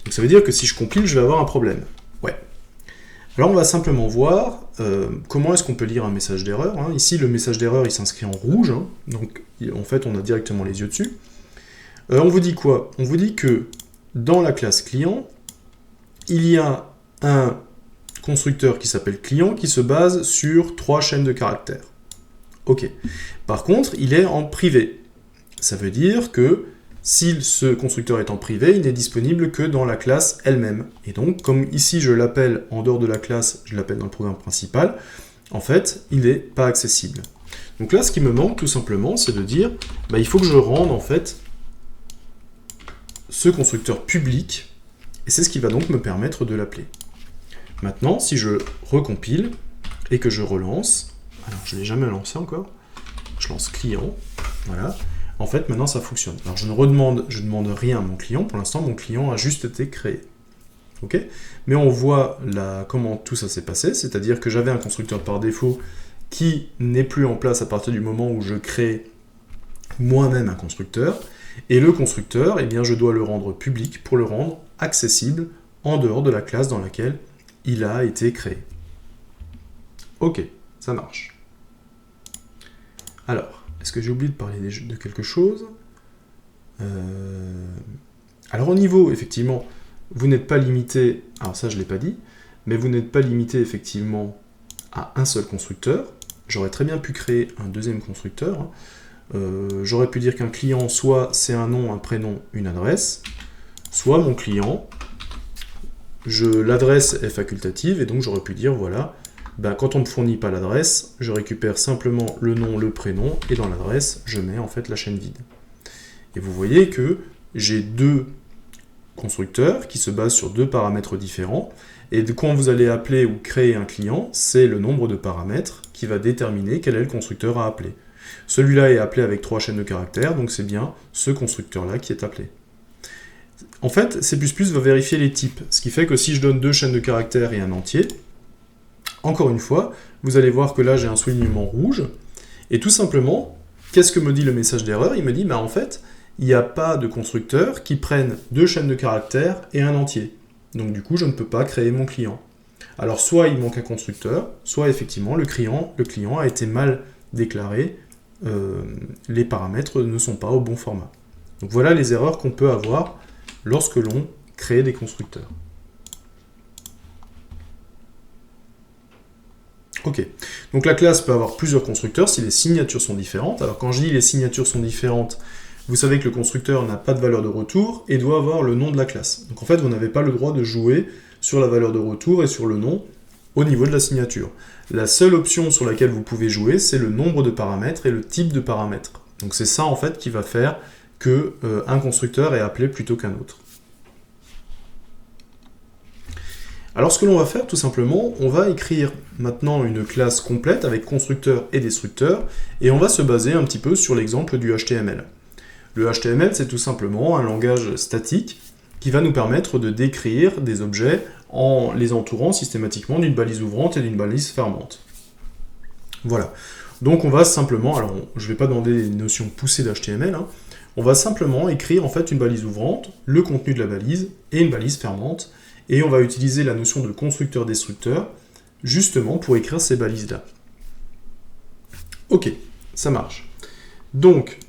Donc ça veut dire que si je compile, je vais avoir un problème. Ouais. Alors on va simplement voir comment est-ce qu'on peut lire un message d'erreur. Ici le message d'erreur il s'inscrit en rouge. Donc en fait on a directement les yeux dessus. On vous dit quoi? On vous dit que dans la classe client, il y a un constructeur qui s'appelle client qui se base sur 3 chaînes de caractères. Ok. Par contre, il est en privé. Ça veut dire que si ce constructeur est en privé, il n'est disponible que dans la classe elle-même. Et donc, comme ici je l'appelle en dehors de la classe, je l'appelle dans le programme principal, en fait, il n'est pas accessible. Donc là, ce qui me manque tout simplement, c'est de dire, il faut que je rende en fait ce constructeur public, et c'est ce qui va donc me permettre de l'appeler. Maintenant, si je recompile et que je relance, alors je ne l'ai jamais lancé encore, je lance client, voilà, en fait maintenant ça fonctionne. Alors je ne demande rien à mon client, pour l'instant mon client a juste été créé. Ok? Mais on voit là comment tout ça s'est passé, c'est-à-dire que j'avais un constructeur par défaut qui n'est plus en place à partir du moment où je crée moi-même un constructeur, et le constructeur, eh bien, je dois le rendre public pour le rendre accessible en dehors de la classe dans laquelle il a été créé. Ok, ça marche. Alors, est-ce que j'ai oublié de parler de quelque chose? Alors au niveau, effectivement, vous n'êtes pas limité, alors ça je ne l'ai pas dit, mais vous n'êtes pas limité effectivement à un seul constructeur. J'aurais très bien pu créer un deuxième constructeur. J'aurais pu dire qu'un client, soit c'est un nom, un prénom, une adresse, soit mon client, l'adresse est facultative, et donc j'aurais pu dire, voilà, ben, quand on ne me fournit pas l'adresse, je récupère simplement le nom, le prénom, et dans l'adresse, je mets en fait la chaîne vide. Et vous voyez que j'ai deux constructeurs qui se basent sur deux paramètres différents, et quand vous allez appeler ou créer un client, c'est le nombre de paramètres qui va déterminer quel est le constructeur à appeler. Celui-là est appelé avec 3 chaînes de caractères, donc c'est bien ce constructeur-là qui est appelé. En fait, C++ va vérifier les types, ce qui fait que si je donne 2 chaînes de caractères et un entier, encore une fois, vous allez voir que là j'ai un soulignement rouge, et tout simplement, qu'est-ce que me dit le message d'erreur? Il me dit, en fait, il n'y a pas de constructeur qui prenne 2 chaînes de caractères et un entier. Donc du coup, je ne peux pas créer mon client. Alors soit il manque un constructeur, soit effectivement le client a été mal déclaré, les paramètres ne sont pas au bon format. Donc voilà les erreurs qu'on peut avoir lorsque l'on crée des constructeurs. Ok, donc la classe peut avoir plusieurs constructeurs si les signatures sont différentes. Alors quand je dis les signatures sont différentes, vous savez que le constructeur n'a pas de valeur de retour et doit avoir le nom de la classe. Donc en fait, vous n'avez pas le droit de jouer sur la valeur de retour et sur le nom au niveau de la signature. La seule option sur laquelle vous pouvez jouer, c'est le nombre de paramètres et le type de paramètres. Donc c'est ça en fait qui va faire que un constructeur est appelé plutôt qu'un autre. Alors ce que l'on va faire tout simplement, on va écrire maintenant une classe complète avec constructeur et destructeur, et on va se baser un petit peu sur l'exemple du HTML. Le HTML, c'est tout simplement un langage statique qui va nous permettre de décrire des objets en les entourant systématiquement d'une balise ouvrante et d'une balise fermante. Voilà. Donc on va simplement, alors je ne vais pas demander des notions poussées d'HTML, on va simplement écrire en fait une balise ouvrante, le contenu de la balise et une balise fermante, et on va utiliser la notion de constructeur-destructeur justement pour écrire ces balises-là. Ok, ça marche. Donc,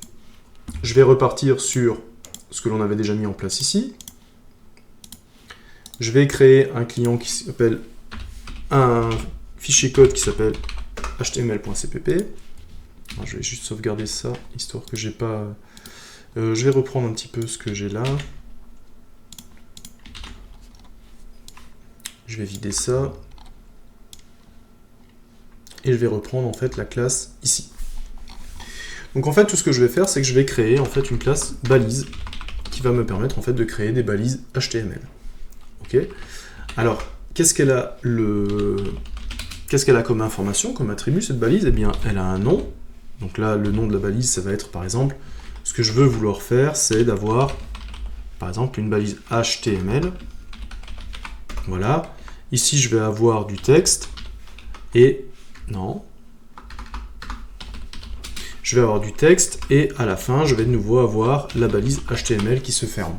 je vais repartir sur ce que l'on avait déjà mis en place ici. Je vais créer un client qui s'appelle un fichier code qui s'appelle html.cpp. Je vais juste sauvegarder ça, histoire que j'ai pas... je vais reprendre un petit peu ce que j'ai là. Je vais vider ça. Et je vais reprendre en fait la classe ici. Donc en fait, tout ce que je vais faire, c'est que je vais créer en fait une classe balise qui va me permettre en fait de créer des balises HTML. Ok. Alors, qu'est-ce qu'elle a comme information, comme attribut cette balise? Eh bien, elle a un nom. Donc là, le nom de la balise, ça va être par exemple, ce que je veux vouloir faire, c'est d'avoir par exemple une balise HTML. Voilà. Ici, je vais avoir du texte et non. Je vais avoir du texte et à la fin, je vais de nouveau avoir la balise HTML qui se ferme.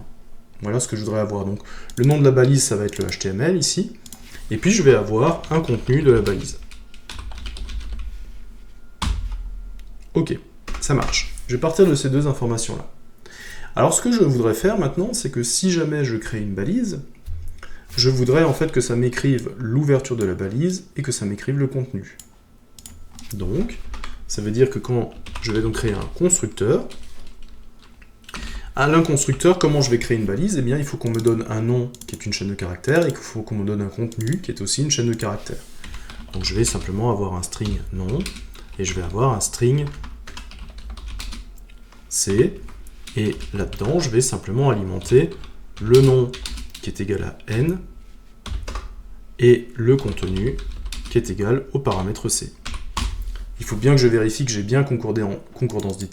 Voilà ce que je voudrais avoir. Donc, le nom de la balise, ça va être le HTML ici. Et puis, je vais avoir un contenu de la balise. Ok, ça marche. Je vais partir de ces deux informations-là. Alors, ce que je voudrais faire maintenant, c'est que si jamais je crée une balise, je voudrais en fait que ça m'écrive l'ouverture de la balise et que ça m'écrive le contenu. Donc, ça veut dire que quand je vais donc créer un constructeur, à l'un constructeur, comment je vais créer une balise? Eh bien, il faut qu'on me donne un nom qui est une chaîne de caractères et qu'il faut qu'on me donne un contenu qui est aussi une chaîne de caractères. Donc, je vais simplement avoir un string nom et je vais avoir un string C. Et là-dedans, je vais simplement alimenter le nom qui est égal à n et le contenu qui est égal au paramètre C. Il faut bien que je vérifie que j'ai bien concordé en concordance des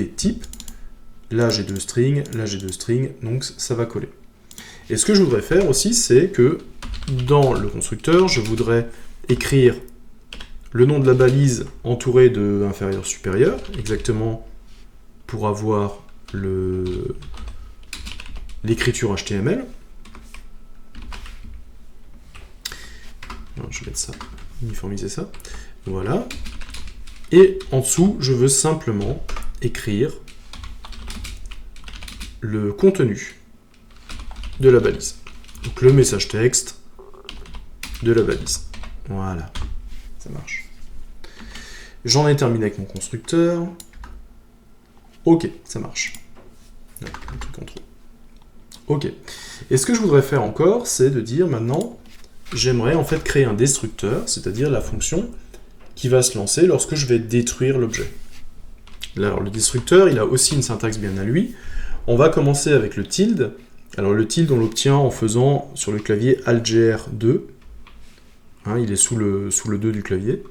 types. Là, j'ai deux strings, là, j'ai deux strings, donc ça va coller. Et ce que je voudrais faire aussi, c'est que dans le constructeur, je voudrais écrire le nom de la balise entouré de inférieur-supérieur, exactement pour avoir l'écriture HTML. Alors, je vais mettre ça, uniformiser ça. Voilà. Et en dessous, je veux simplement écrire le contenu de la balise. Donc le message texte de la balise. Voilà, ça marche. J'en ai terminé avec mon constructeur. Ok, ça marche. Ouais, un truc en trop. Ok. Et ce que je voudrais faire encore, c'est de dire maintenant, j'aimerais en fait créer un destructeur, c'est-à-dire la fonction qui va se lancer lorsque je vais détruire l'objet. Alors le destructeur, il a aussi une syntaxe bien à lui. On va commencer avec le tilde. Alors le tilde, on l'obtient en faisant sur le clavier AltGr2. Hein, il est sous le 2 du clavier.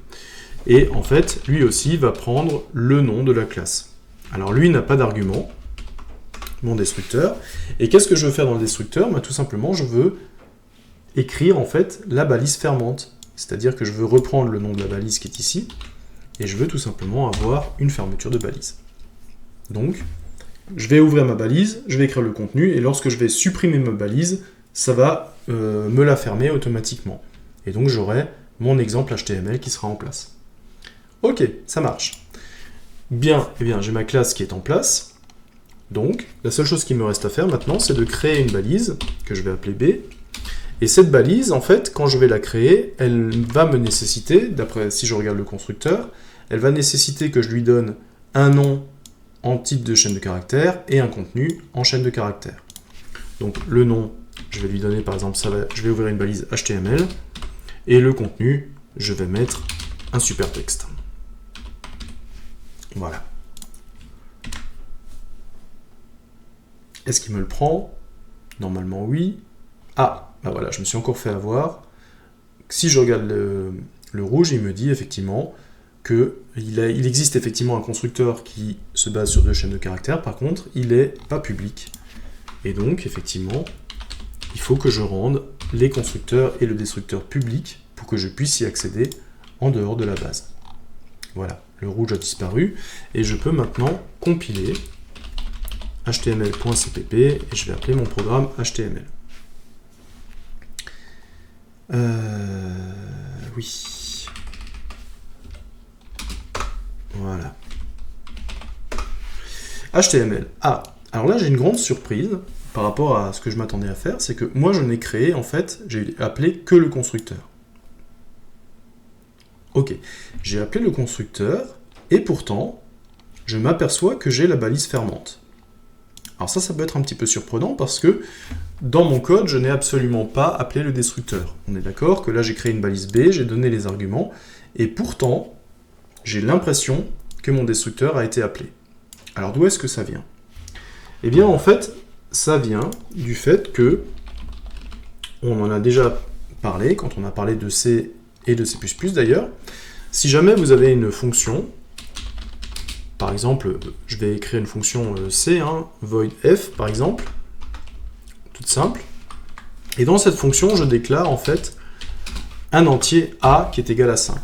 Et en fait, lui aussi va prendre le nom de la classe. Alors lui n'a pas d'argument, mon destructeur. Et qu'est-ce que je veux faire dans le destructeur? Tout simplement, je veux écrire en fait la balise fermante. C'est-à-dire que je veux reprendre le nom de la balise qui est ici, et je veux tout simplement avoir une fermeture de balise. Donc, je vais ouvrir ma balise, je vais écrire le contenu, et lorsque je vais supprimer ma balise, ça va me la fermer automatiquement. Et donc j'aurai mon exemple HTML qui sera en place. Ok, ça marche. Bien, eh bien j'ai ma classe qui est en place. Donc, la seule chose qui me reste à faire maintenant, c'est de créer une balise, que je vais appeler B. Et cette balise, en fait, quand je vais la créer, elle va me nécessiter, d'après si je regarde le constructeur, elle va nécessiter que je lui donne un nom en type de chaîne de caractères et un contenu en chaîne de caractères. Donc le nom, je vais lui donner par exemple, je vais ouvrir une balise HTML, et le contenu, je vais mettre un super texte. Voilà. Est-ce qu'il me le prend? Normalement oui. Ah, ben voilà, je me suis encore fait avoir. Si je regarde le rouge, il me dit effectivement qu'il existe effectivement un constructeur qui se base sur 2 chaînes de caractères, par contre, il n'est pas public. Et donc, effectivement, il faut que je rende les constructeurs et le destructeur public pour que je puisse y accéder en dehors de la base. Voilà, le rouge a disparu, et je peux maintenant compiler html.cpp, et je vais appeler mon programme HTML. Oui. Voilà. HTML. Ah, alors là j'ai une grande surprise par rapport à ce que je m'attendais à faire, c'est que moi je n'ai créé, en fait, j'ai appelé que le constructeur. Ok, j'ai appelé le constructeur, et pourtant, je m'aperçois que j'ai la balise fermante. Alors ça peut être un petit peu surprenant parce que dans mon code, je n'ai absolument pas appelé le destructeur. On est d'accord que là, j'ai créé une balise B, j'ai donné les arguments, et pourtant, j'ai l'impression que mon destructeur a été appelé. Alors d'où est-ce que ça vient? Eh bien, en fait, ça vient du fait que, on en a déjà parlé, quand on a parlé de C et de C++ d'ailleurs, si jamais vous avez une fonction, par exemple, je vais écrire une fonction C, void f par exemple, toute simple, et dans cette fonction, je déclare en fait un entier a qui est égal à 5.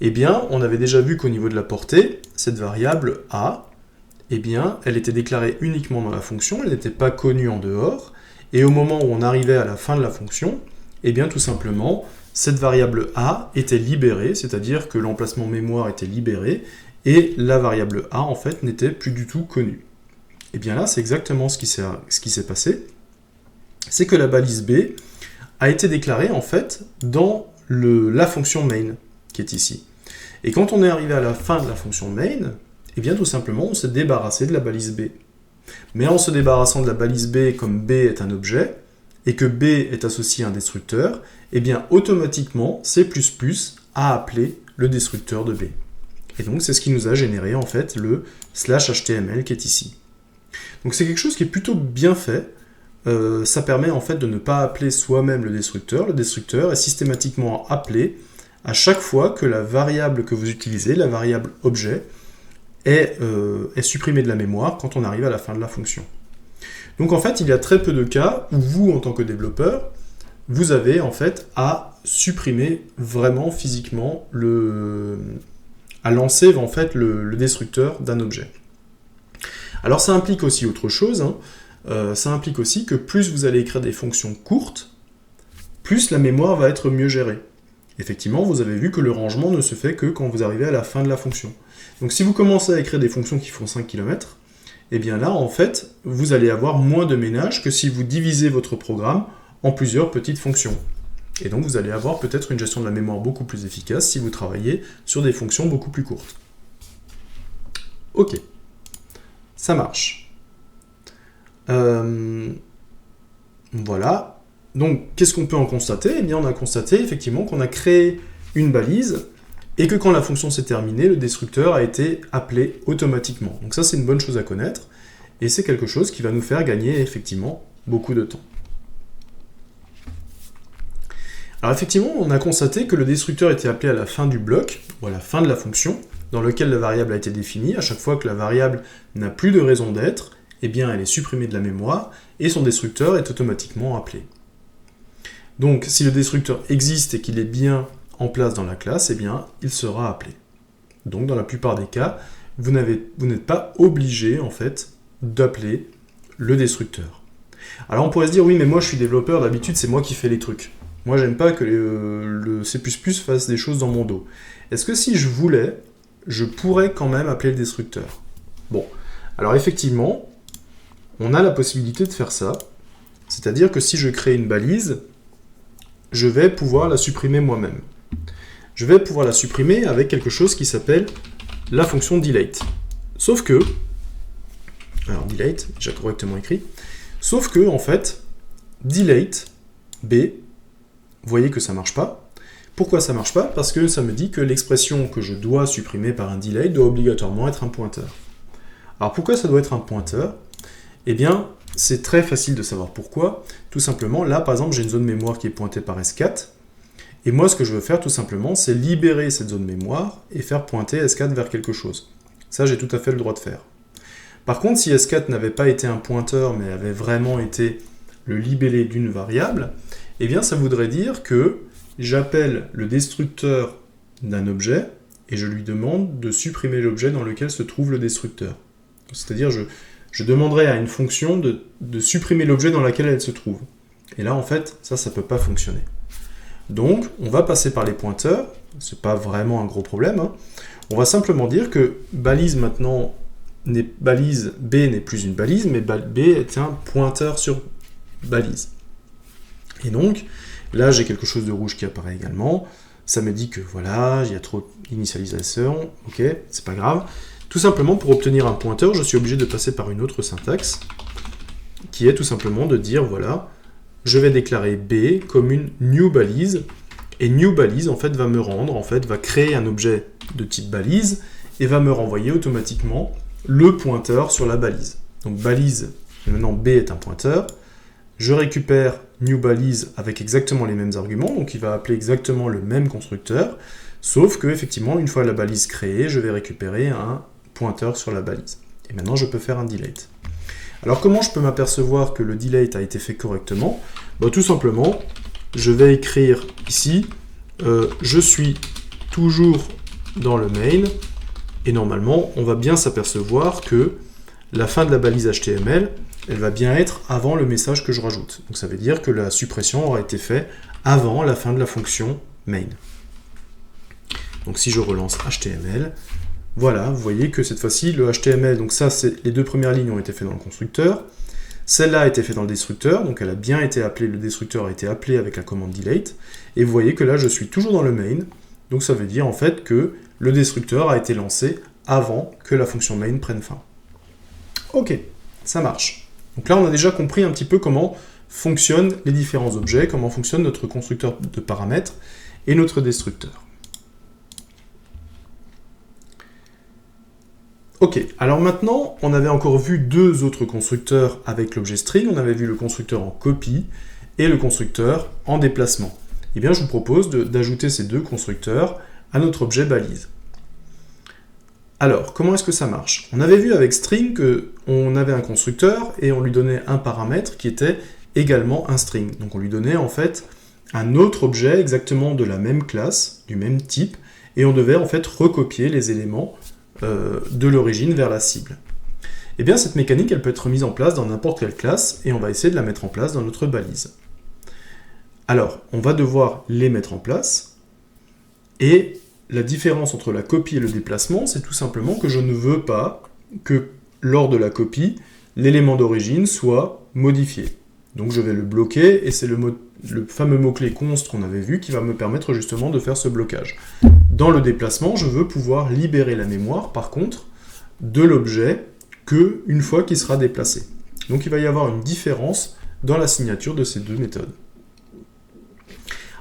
Eh bien, on avait déjà vu qu'au niveau de la portée, cette variable a, eh bien, elle était déclarée uniquement dans la fonction, elle n'était pas connue en dehors, et au moment où on arrivait à la fin de la fonction, eh bien, tout simplement, cette variable a était libérée, c'est-à-dire que l'emplacement mémoire était libéré, et la variable a, en fait, n'était plus du tout connue. Et bien là, c'est exactement ce qui s'est passé. C'est que la balise B a été déclarée, en fait, dans la fonction main, qui est ici. Et quand on est arrivé à la fin de la fonction main, eh bien, tout simplement, on s'est débarrassé de la balise B. Mais en se débarrassant de la balise B, comme B est un objet, et que B est associé à un destructeur, eh bien, automatiquement, C++ a appelé le destructeur de B. Et donc, c'est ce qui nous a généré, en fait, le /html qui est ici. Donc, c'est quelque chose qui est plutôt bien fait. Ça permet, en fait, de ne pas appeler soi-même le destructeur. Le destructeur est systématiquement appelé à chaque fois que la variable que vous utilisez, la variable objet, est supprimée de la mémoire quand on arrive à la fin de la fonction. Donc, en fait, il y a très peu de cas où vous, en tant que développeur, vous avez, en fait, à supprimer vraiment physiquement à lancer en fait le destructeur d'un objet. Alors ça implique aussi autre chose, ça implique aussi que plus vous allez écrire des fonctions courtes, plus la mémoire va être mieux gérée. Effectivement, vous avez vu que le rangement ne se fait que quand vous arrivez à la fin de la fonction. Donc si vous commencez à écrire des fonctions qui font 5 km, eh bien là, en fait, vous allez avoir moins de ménage que si vous divisez votre programme en plusieurs petites fonctions. Et donc vous allez avoir peut-être une gestion de la mémoire beaucoup plus efficace si vous travaillez sur des fonctions beaucoup plus courtes. Ok, ça marche. Voilà. Donc, qu'est-ce qu'on peut en constater? Eh bien, on a constaté effectivement qu'on a créé une balise et que quand la fonction s'est terminée, le destructeur a été appelé automatiquement. Donc ça, c'est une bonne chose à connaître et c'est quelque chose qui va nous faire gagner effectivement beaucoup de temps. Alors effectivement, on a constaté que le destructeur était appelé à la fin du bloc, ou à la fin de la fonction, dans lequel la variable a été définie. À chaque fois que la variable n'a plus de raison d'être, eh bien, elle est supprimée de la mémoire et son destructeur est automatiquement appelé. Donc, si le destructeur existe et qu'il est bien en place dans la classe, eh bien, il sera appelé. Donc, dans la plupart des cas, vous n'êtes pas obligé, en fait, d'appeler le destructeur. Alors, on pourrait se dire, oui, mais moi, je suis développeur, d'habitude, c'est moi qui fais les trucs. Moi, j'aime pas que le C++ fasse des choses dans mon dos. Est-ce que si je voulais, je pourrais quand même appeler le destructeur? Bon, alors effectivement, on a la possibilité de faire ça. C'est-à-dire que si je crée une balise, je vais pouvoir la supprimer moi-même. Je vais pouvoir la supprimer avec quelque chose qui s'appelle la fonction delete. Sauf que, alors delete, déjà correctement écrit, sauf que, en fait, delete, B, vous voyez que ça ne marche pas. Pourquoi ça ne marche pas? Parce que ça me dit que l'expression que je dois supprimer par un delete doit obligatoirement être un pointeur. Alors pourquoi ça doit être un pointeur? Eh bien, c'est très facile de savoir pourquoi. Tout simplement, là, par exemple, j'ai une zone mémoire qui est pointée par S4. Et moi, ce que je veux faire, tout simplement, c'est libérer cette zone mémoire et faire pointer S4 vers quelque chose. Ça, j'ai tout à fait le droit de faire. Par contre, si S4 n'avait pas été un pointeur, mais avait vraiment été le libellé d'une variable, eh bien, ça voudrait dire que j'appelle le destructeur d'un objet et je lui demande de supprimer l'objet dans lequel se trouve le destructeur. C'est-à-dire, je demanderai à une fonction de supprimer l'objet dans lequel elle se trouve. Et là, en fait, ça ne peut pas fonctionner. Donc, on va passer par les pointeurs. Ce n'est pas vraiment un gros problème. Hein. On va simplement dire que balise maintenant, balise B n'est plus une balise, mais B est un pointeur sur balise. Et donc, là, j'ai quelque chose de rouge qui apparaît également. Ça me dit que voilà, il y a trop d'initialisation. Ok, c'est pas grave. Tout simplement, pour obtenir un pointeur, je suis obligé de passer par une autre syntaxe, qui est tout simplement de dire, voilà, je vais déclarer B comme une new balise, et new balise, en fait, va me rendre, en fait, va créer un objet de type balise, et va me renvoyer automatiquement le pointeur sur la balise. Donc balise, maintenant B est un pointeur, je récupère new balise avec exactement les mêmes arguments, donc il va appeler exactement le même constructeur, sauf que, effectivement, une fois la balise créée, je vais récupérer un pointeur sur la balise. Et maintenant, je peux faire un delete. Alors, comment je peux m'apercevoir que le delete a été fait correctement? Tout simplement, je vais écrire ici, je suis toujours dans le main, et normalement, on va bien s'apercevoir que la fin de la balise HTML, elle va bien être avant le message que je rajoute. Donc, ça veut dire que la suppression aura été faite avant la fin de la fonction main. Donc, si je relance HTML, voilà, vous voyez que cette fois-ci, le HTML, donc ça, les deux premières lignes ont été faites dans le constructeur. Celle-là a été faite dans le destructeur, donc elle a bien été appelée, le destructeur a été appelé avec la commande delete. Et vous voyez que là, je suis toujours dans le main. Donc ça veut dire en fait que le destructeur a été lancé avant que la fonction main prenne fin. Ok, ça marche. Donc là, on a déjà compris un petit peu comment fonctionnent les différents objets, comment fonctionne notre constructeur de paramètres et notre destructeur. Ok, alors maintenant, on avait encore vu deux autres constructeurs avec l'objet string. On avait vu le constructeur en copie et le constructeur en déplacement. Eh bien, je vous propose d'ajouter ces deux constructeurs à notre objet balise. Alors, comment est-ce que ça marche? On avait vu avec string qu'on avait un constructeur et on lui donnait un paramètre qui était également un string. Donc on lui donnait en fait un autre objet exactement de la même classe, du même type, et on devait en fait recopier les éléments de l'origine vers la cible. Eh bien, cette mécanique, elle peut être mise en place dans n'importe quelle classe, et on va essayer de la mettre en place dans notre balise. Alors, on va devoir les mettre en place. Et la différence entre la copie et le déplacement, c'est tout simplement que je ne veux pas que lors de la copie, l'élément d'origine soit modifié. Donc je vais le bloquer, et c'est le fameux mot-clé const qu'on avait vu qui va me permettre justement de faire ce blocage. Dans le déplacement, je veux pouvoir libérer la mémoire, par contre, de l'objet qu'une fois qu'il sera déplacé. Donc il va y avoir une différence dans la signature de ces deux méthodes.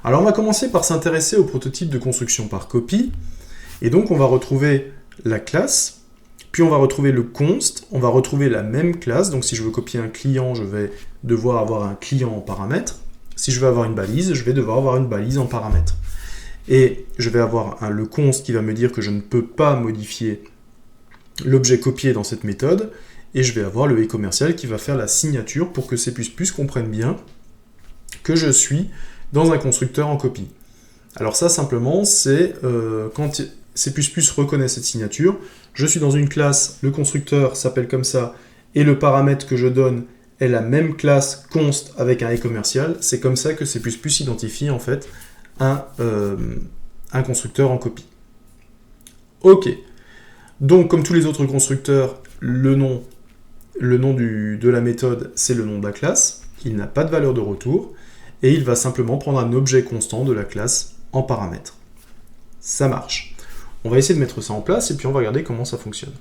Alors on va commencer par s'intéresser au prototype de construction par copie, et donc on va retrouver la classe, puis on va retrouver le const, on va retrouver la même classe, donc si je veux copier un client, je vais devoir avoir un client en paramètre. Si je veux avoir une balise, je vais devoir avoir une balise en paramètre. Et je vais avoir le const qui va me dire que je ne peux pas modifier l'objet copié dans cette méthode, et je vais avoir le e-commercial qui va faire la signature pour que C++ comprenne bien que je suis dans un constructeur en copie. Alors ça, simplement, c'est quand C++ reconnaît cette signature, je suis dans une classe, le constructeur s'appelle comme ça, et le paramètre que je donne est la même classe const avec un e-commercial, c'est comme ça que C++ identifie en fait un constructeur en copie. Ok. Donc, comme tous les autres constructeurs, le nom de la méthode, c'est le nom de la classe. Il n'a pas de valeur de retour. Et il va simplement prendre un objet constant de la classe en paramètre. Ça marche. On va essayer de mettre ça en place, et puis on va regarder comment ça fonctionne.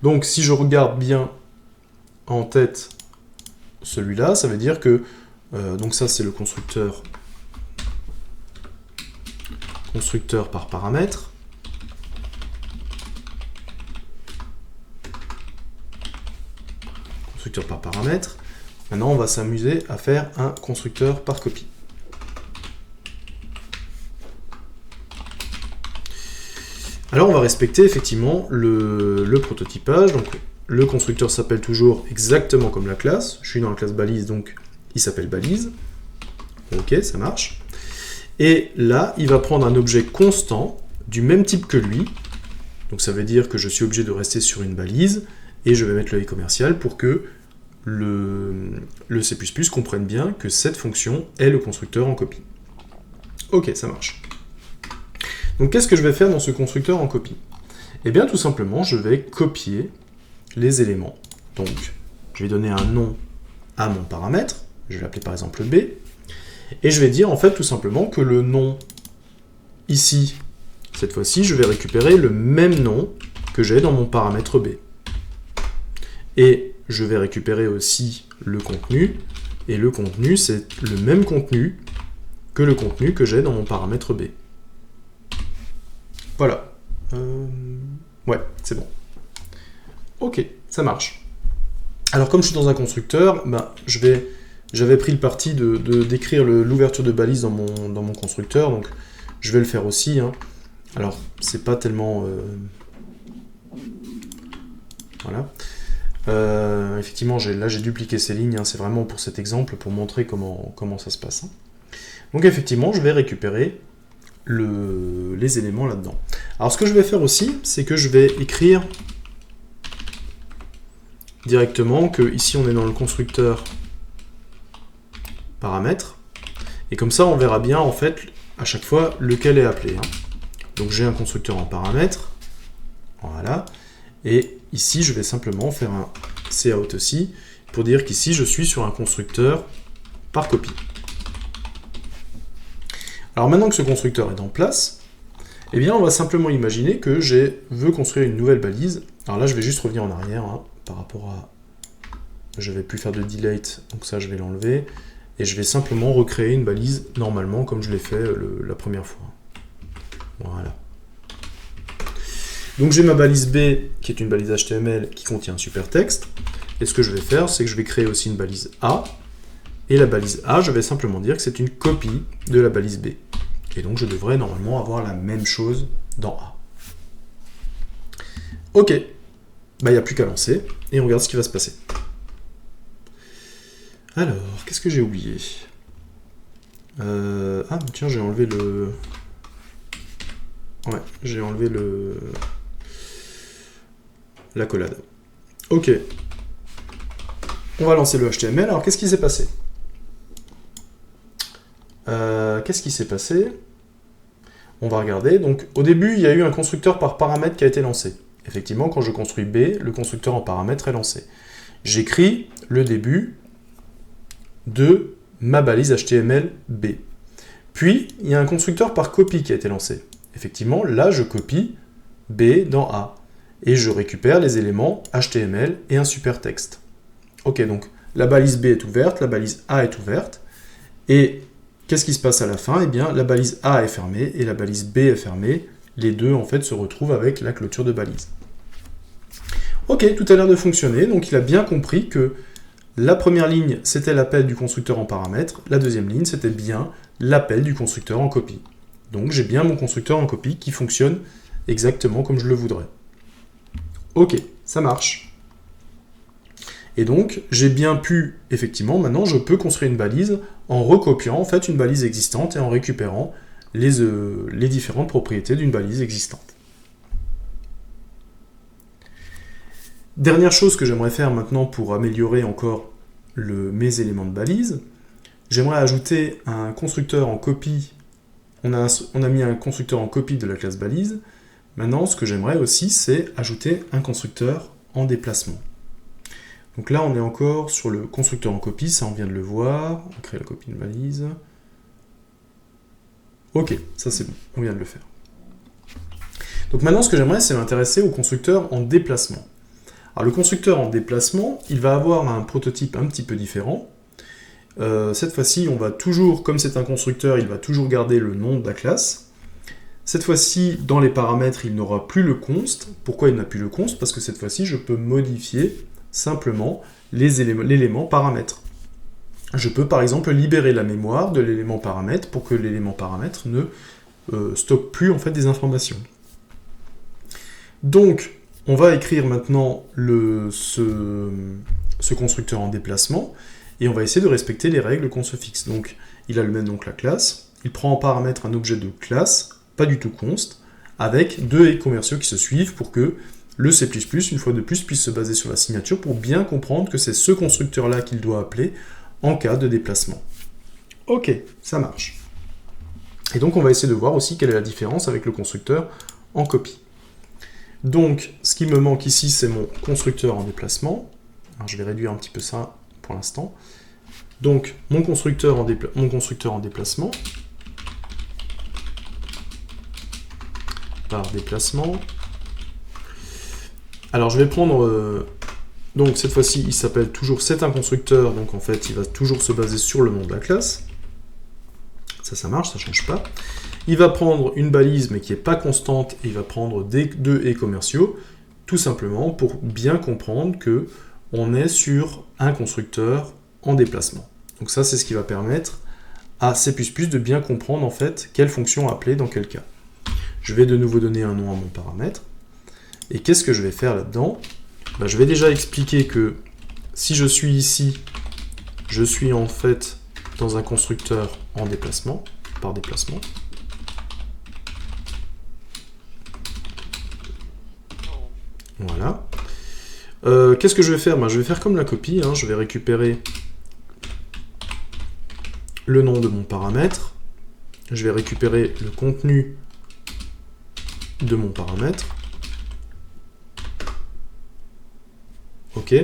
Donc, si je regarde bien en tête celui-là, ça veut dire que... donc ça, c'est le constructeur par paramètre. Constructeur par paramètre. Maintenant, on va s'amuser à faire un constructeur par copie. Alors, on va respecter effectivement le prototypage. Donc, le constructeur s'appelle toujours exactement comme la classe. Je suis dans la classe balise, donc il s'appelle balise. Ok, ça marche. Et là, il va prendre un objet constant du même type que lui. Donc, ça veut dire que je suis obligé de rester sur une balise. Et je vais mettre le e-commercial pour que le C++ comprenne bien que cette fonction est le constructeur en copie. Ok, ça marche. Donc qu'est-ce que je vais faire dans ce constructeur en copie? Eh bien tout simplement, je vais copier les éléments. Donc je vais donner un nom à mon paramètre, je vais l'appeler par exemple B, et je vais dire en fait tout simplement que le nom ici, cette fois-ci, je vais récupérer le même nom que j'ai dans mon paramètre B. Et je vais récupérer aussi le contenu, et le contenu, c'est le même contenu que le contenu que j'ai dans mon paramètre B. Voilà. Ouais, c'est bon. Ok, ça marche. Alors comme je suis dans un constructeur, j'avais pris le parti de décrire l'ouverture de balise dans mon constructeur, donc je vais le faire aussi. Hein. Alors, c'est pas tellement... Voilà. Effectivement, là j'ai dupliqué ces lignes, hein, c'est vraiment pour cet exemple, pour montrer comment ça se passe. Hein. Donc effectivement, je vais récupérer les éléments là-dedans. Alors ce que je vais faire aussi, c'est que je vais écrire directement que ici on est dans le constructeur paramètre, et comme ça on verra bien en fait à chaque fois lequel est appelé. Hein. Donc j'ai un constructeur en paramètre, voilà, et ici je vais simplement faire un cout aussi, pour dire qu'ici je suis sur un constructeur par copie. Alors maintenant que ce constructeur est en place, eh bien on va simplement imaginer que je veux construire une nouvelle balise. Alors là je vais juste revenir en arrière, hein, par rapport à... Je ne vais plus faire de delete, donc ça je vais l'enlever. Et je vais simplement recréer une balise normalement comme je l'ai fait la première fois. Voilà. Donc j'ai ma balise B qui est une balise HTML qui contient un super texte. Et ce que je vais faire, c'est que je vais créer aussi une balise A. Et la balise A, je vais simplement dire que c'est une copie de la balise B. Et donc je devrais normalement avoir la même chose dans A. Ok, il n'y a plus qu'à lancer et on regarde ce qui va se passer. Alors, qu'est-ce que j'ai oublié? Ah, tiens, j'ai enlevé le... Ouais, j'ai enlevé l'accolade. Ok. On va lancer le HTML. Alors, qu'est-ce qui s'est passé? qu'est-ce qui s'est passé? On va regarder. Donc, au début, il y a eu un constructeur par paramètre qui a été lancé. Effectivement, quand je construis B, le constructeur en paramètre est lancé. J'écris le début de ma balise HTML B. Puis, il y a un constructeur par copie qui a été lancé. Effectivement, là, je copie B dans A. Et je récupère les éléments HTML et un super texte. Ok, donc la balise B est ouverte, la balise A est ouverte. Et qu'est-ce qui se passe à la fin? Eh bien, la balise A est fermée et la balise B est fermée. Les deux, en fait, se retrouvent avec la clôture de balise. Ok, tout a l'air de fonctionner. Donc, il a bien compris que la première ligne, c'était l'appel du constructeur en paramètre. La deuxième ligne, c'était bien l'appel du constructeur en copie. Donc, j'ai bien mon constructeur en copie qui fonctionne exactement comme je le voudrais. Ok, ça marche. Et donc, j'ai bien pu, effectivement, maintenant, je peux construire une balise en recopiant, en fait, une balise existante et en récupérant les différentes propriétés d'une balise existante. Dernière chose que j'aimerais faire maintenant pour améliorer encore mes éléments de balise, j'aimerais ajouter un constructeur en copie. On a mis un constructeur en copie de la classe balise. Maintenant, ce que j'aimerais aussi, c'est ajouter un constructeur en déplacement. Donc là, on est encore sur le constructeur en copie, ça on vient de le voir. On crée la copie de balise. Ok, ça c'est bon, on vient de le faire. Donc maintenant, ce que j'aimerais, c'est m'intéresser au constructeur en déplacement. Alors le constructeur en déplacement, il va avoir un prototype un petit peu différent. Cette fois-ci, on va toujours, comme c'est un constructeur, il va toujours garder le nom de la classe. Cette fois-ci, dans les paramètres, il n'aura plus le const. Pourquoi il n'a plus le const? Parce que cette fois-ci, je peux modifier simplement l'élément paramètre. Je peux par exemple libérer la mémoire de l'élément paramètre pour que l'élément paramètre ne stocke plus en fait des informations. Donc, on va écrire maintenant ce constructeur en déplacement et on va essayer de respecter les règles qu'on se fixe. Donc, il a le même nom que la classe, il prend en paramètre un objet de classe, pas du tout const, avec deux et commerciaux qui se suivent pour que le C++, une fois de plus, puisse se baser sur la signature pour bien comprendre que c'est ce constructeur-là qu'il doit appeler en cas de déplacement. Ok, ça marche. Et donc on va essayer de voir aussi quelle est la différence avec le constructeur en copie. Donc, ce qui me manque ici, c'est mon constructeur en déplacement. Alors, je vais réduire un petit peu ça pour l'instant. Donc, mon constructeur en déplacement, par déplacement. Alors, je vais prendre... donc, cette fois-ci, il s'appelle toujours... C'est un constructeur, donc en fait, il va toujours se baser sur le nom de la classe. Ça marche, ça ne change pas. Il va prendre une balise, mais qui n'est pas constante, et il va prendre deux et commerciaux, tout simplement pour bien comprendre que on est sur un constructeur en déplacement. Donc ça, c'est ce qui va permettre à C++ de bien comprendre en fait quelle fonction appeler dans quel cas. Je vais de nouveau donner un nom à mon paramètre. Et qu'est-ce que je vais faire là-dedans? Je vais déjà expliquer que si je suis ici, je suis en fait dans un constructeur en déplacement, par déplacement. Voilà. Qu'est-ce que je vais faire? Je vais faire comme la copie, je vais récupérer le nom de mon paramètre, je vais récupérer le contenu de mon paramètre. Ok.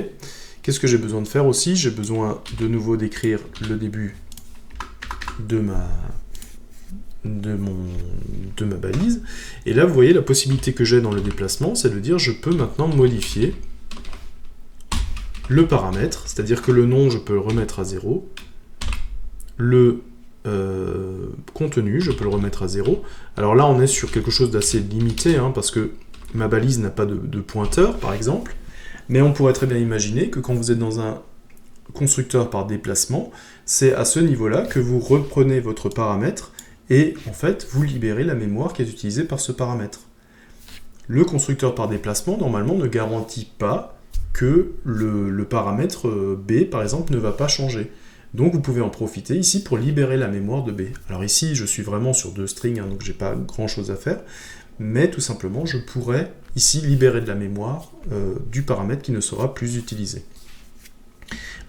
Qu'est-ce que j'ai besoin de faire aussi? J'ai besoin de nouveau d'écrire le début de ma balise. Et là, vous voyez, la possibilité que j'ai dans le déplacement, c'est de dire je peux maintenant modifier le paramètre, c'est-à-dire que le nom, je peux le remettre à 0. Le contenu, je peux le remettre à 0. Alors là, on est sur quelque chose d'assez limité, parce que ma balise n'a pas de pointeur, par exemple. Mais on pourrait très bien imaginer que quand vous êtes dans un constructeur par déplacement, c'est à ce niveau-là que vous reprenez votre paramètre et en fait, vous libérez la mémoire qui est utilisée par ce paramètre. Le constructeur par déplacement, normalement, ne garantit pas que le paramètre B, par exemple, ne va pas changer. Donc vous pouvez en profiter ici pour libérer la mémoire de B. Alors ici, je suis vraiment sur deux strings, donc j'ai pas grand-chose à faire, mais tout simplement, je pourrais ici libérer de la mémoire du paramètre qui ne sera plus utilisé.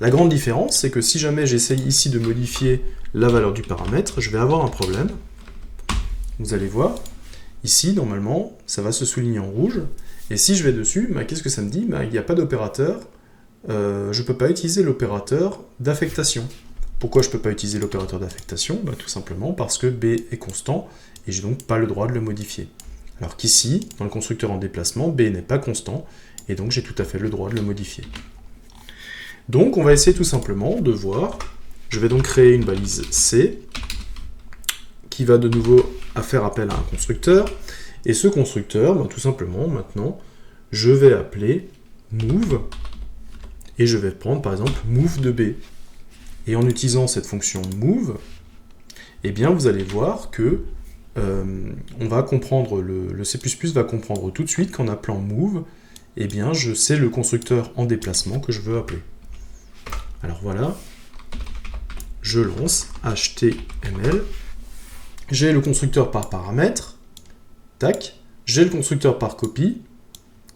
La grande différence, c'est que si jamais j'essaye ici de modifier la valeur du paramètre, je vais avoir un problème. Vous allez voir, ici, normalement, ça va se souligner en rouge. Et si je vais dessus, bah, qu'est-ce que ça me dit? Bah, il n'y a pas d'opérateur. Je ne peux pas utiliser l'opérateur d'affectation. Pourquoi je ne peux pas utiliser l'opérateur d'affectation? Bah, tout simplement parce que B est constant, et j'ai donc pas le droit de le modifier. Alors qu'ici, dans le constructeur en déplacement, B n'est pas constant, et donc j'ai tout à fait le droit de le modifier. Donc on va essayer tout simplement de voir, je vais donc créer une balise C, qui va de nouveau faire appel à un constructeur, et ce constructeur, bah, tout simplement, maintenant, je vais appeler move, et je vais prendre par exemple move de B. Et en utilisant cette fonction move, eh bien vous allez voir que on va comprendre, le C++ va comprendre tout de suite qu'en appelant move, eh bien c'est le constructeur en déplacement que je veux appeler. Alors voilà, je lance HTML, j'ai le constructeur par paramètre, tac, j'ai le constructeur par copie,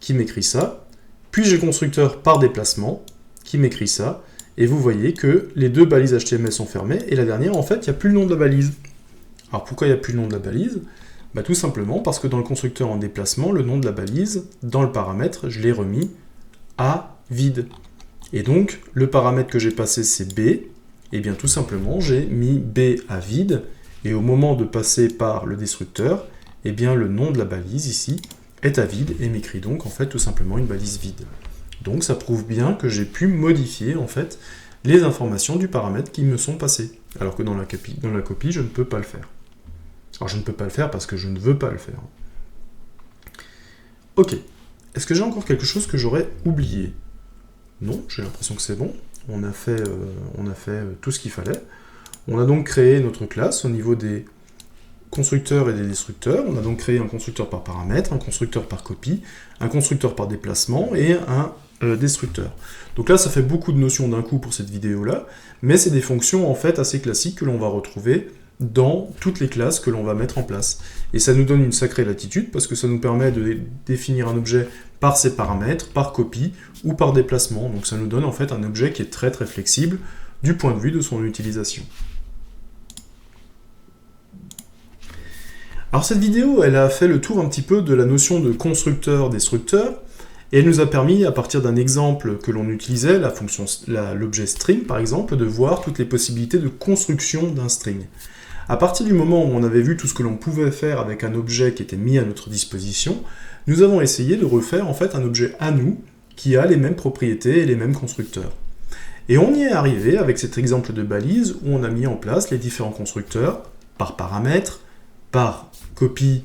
qui m'écrit ça, puis j'ai le constructeur par déplacement, qui m'écrit ça, et vous voyez que les deux balises HTML sont fermées, et la dernière, en fait, il n'y a plus le nom de la balise. Alors pourquoi il n'y a plus le nom de la balise? Bah, tout simplement parce que dans le constructeur en déplacement, le nom de la balise, dans le paramètre, je l'ai remis à vide. Et donc, le paramètre que j'ai passé, c'est B, et bien tout simplement, j'ai mis B à vide, et au moment de passer par le destructeur, eh bien le nom de la balise ici est à vide, et m'écrit donc en fait tout simplement une balise vide. Donc ça prouve bien que j'ai pu modifier en fait les informations du paramètre qui me sont passées, alors que dans la copie, je ne peux pas le faire. Alors je ne peux pas le faire parce que je ne veux pas le faire. Ok, est-ce que j'ai encore quelque chose que j'aurais oublié? Non, j'ai l'impression que c'est bon. On a fait tout ce qu'il fallait. On a donc créé notre classe au niveau des constructeurs et des destructeurs. On a donc créé un constructeur par paramètre, un constructeur par copie, un constructeur par déplacement et un destructeur. Donc là, ça fait beaucoup de notions d'un coup pour cette vidéo-là, mais c'est des fonctions en fait assez classiques que l'on va retrouver dans toutes les classes que l'on va mettre en place. Et ça nous donne une sacrée latitude parce que ça nous permet de définir un objet par ses paramètres, par copie ou par déplacement. Donc ça nous donne en fait un objet qui est très très flexible du point de vue de son utilisation. Alors cette vidéo, elle a fait le tour un petit peu de la notion de constructeur-destructeur, et elle nous a permis, à partir d'un exemple que l'on utilisait, l'objet string par exemple, de voir toutes les possibilités de construction d'un string. À partir du moment où on avait vu tout ce que l'on pouvait faire avec un objet qui était mis à notre disposition, nous avons essayé de refaire en fait un objet à nous, qui a les mêmes propriétés et les mêmes constructeurs. Et on y est arrivé avec cet exemple de balise où on a mis en place les différents constructeurs par paramètre, par copie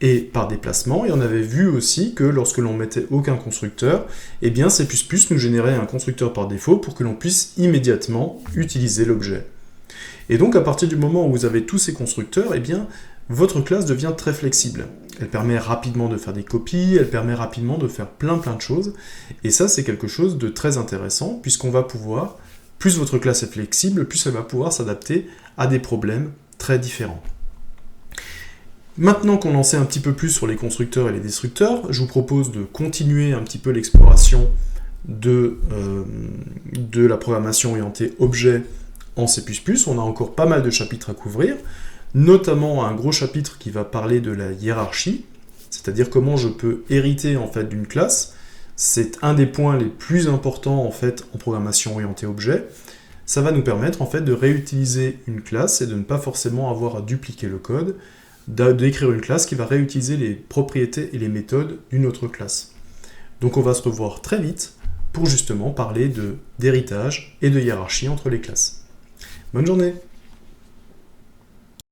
et par déplacement, et on avait vu aussi que lorsque l'on mettait aucun constructeur, eh bien C++ nous générait un constructeur par défaut pour que l'on puisse immédiatement utiliser l'objet. Et donc à partir du moment où vous avez tous ces constructeurs, eh bien votre classe devient très flexible. Elle permet rapidement de faire des copies, elle permet rapidement de faire plein de choses, et ça c'est quelque chose de très intéressant, puisqu'on va pouvoir, plus votre classe est flexible, plus elle va pouvoir s'adapter à des problèmes très différents. Maintenant qu'on en sait un petit peu plus sur les constructeurs et les destructeurs, je vous propose de continuer un petit peu l'exploration de la programmation orientée objet en C++. On a encore pas mal de chapitres à couvrir, notamment un gros chapitre qui va parler de la hiérarchie, c'est-à-dire comment je peux hériter en fait d'une classe. C'est un des points les plus importants en fait en programmation orientée objet. Ça va nous permettre en fait de réutiliser une classe et de ne pas forcément avoir à dupliquer le code, d'écrire une classe qui va réutiliser les propriétés et les méthodes d'une autre classe. Donc on va se revoir très vite pour justement parler d'héritage et de hiérarchie entre les classes. Bonne journée!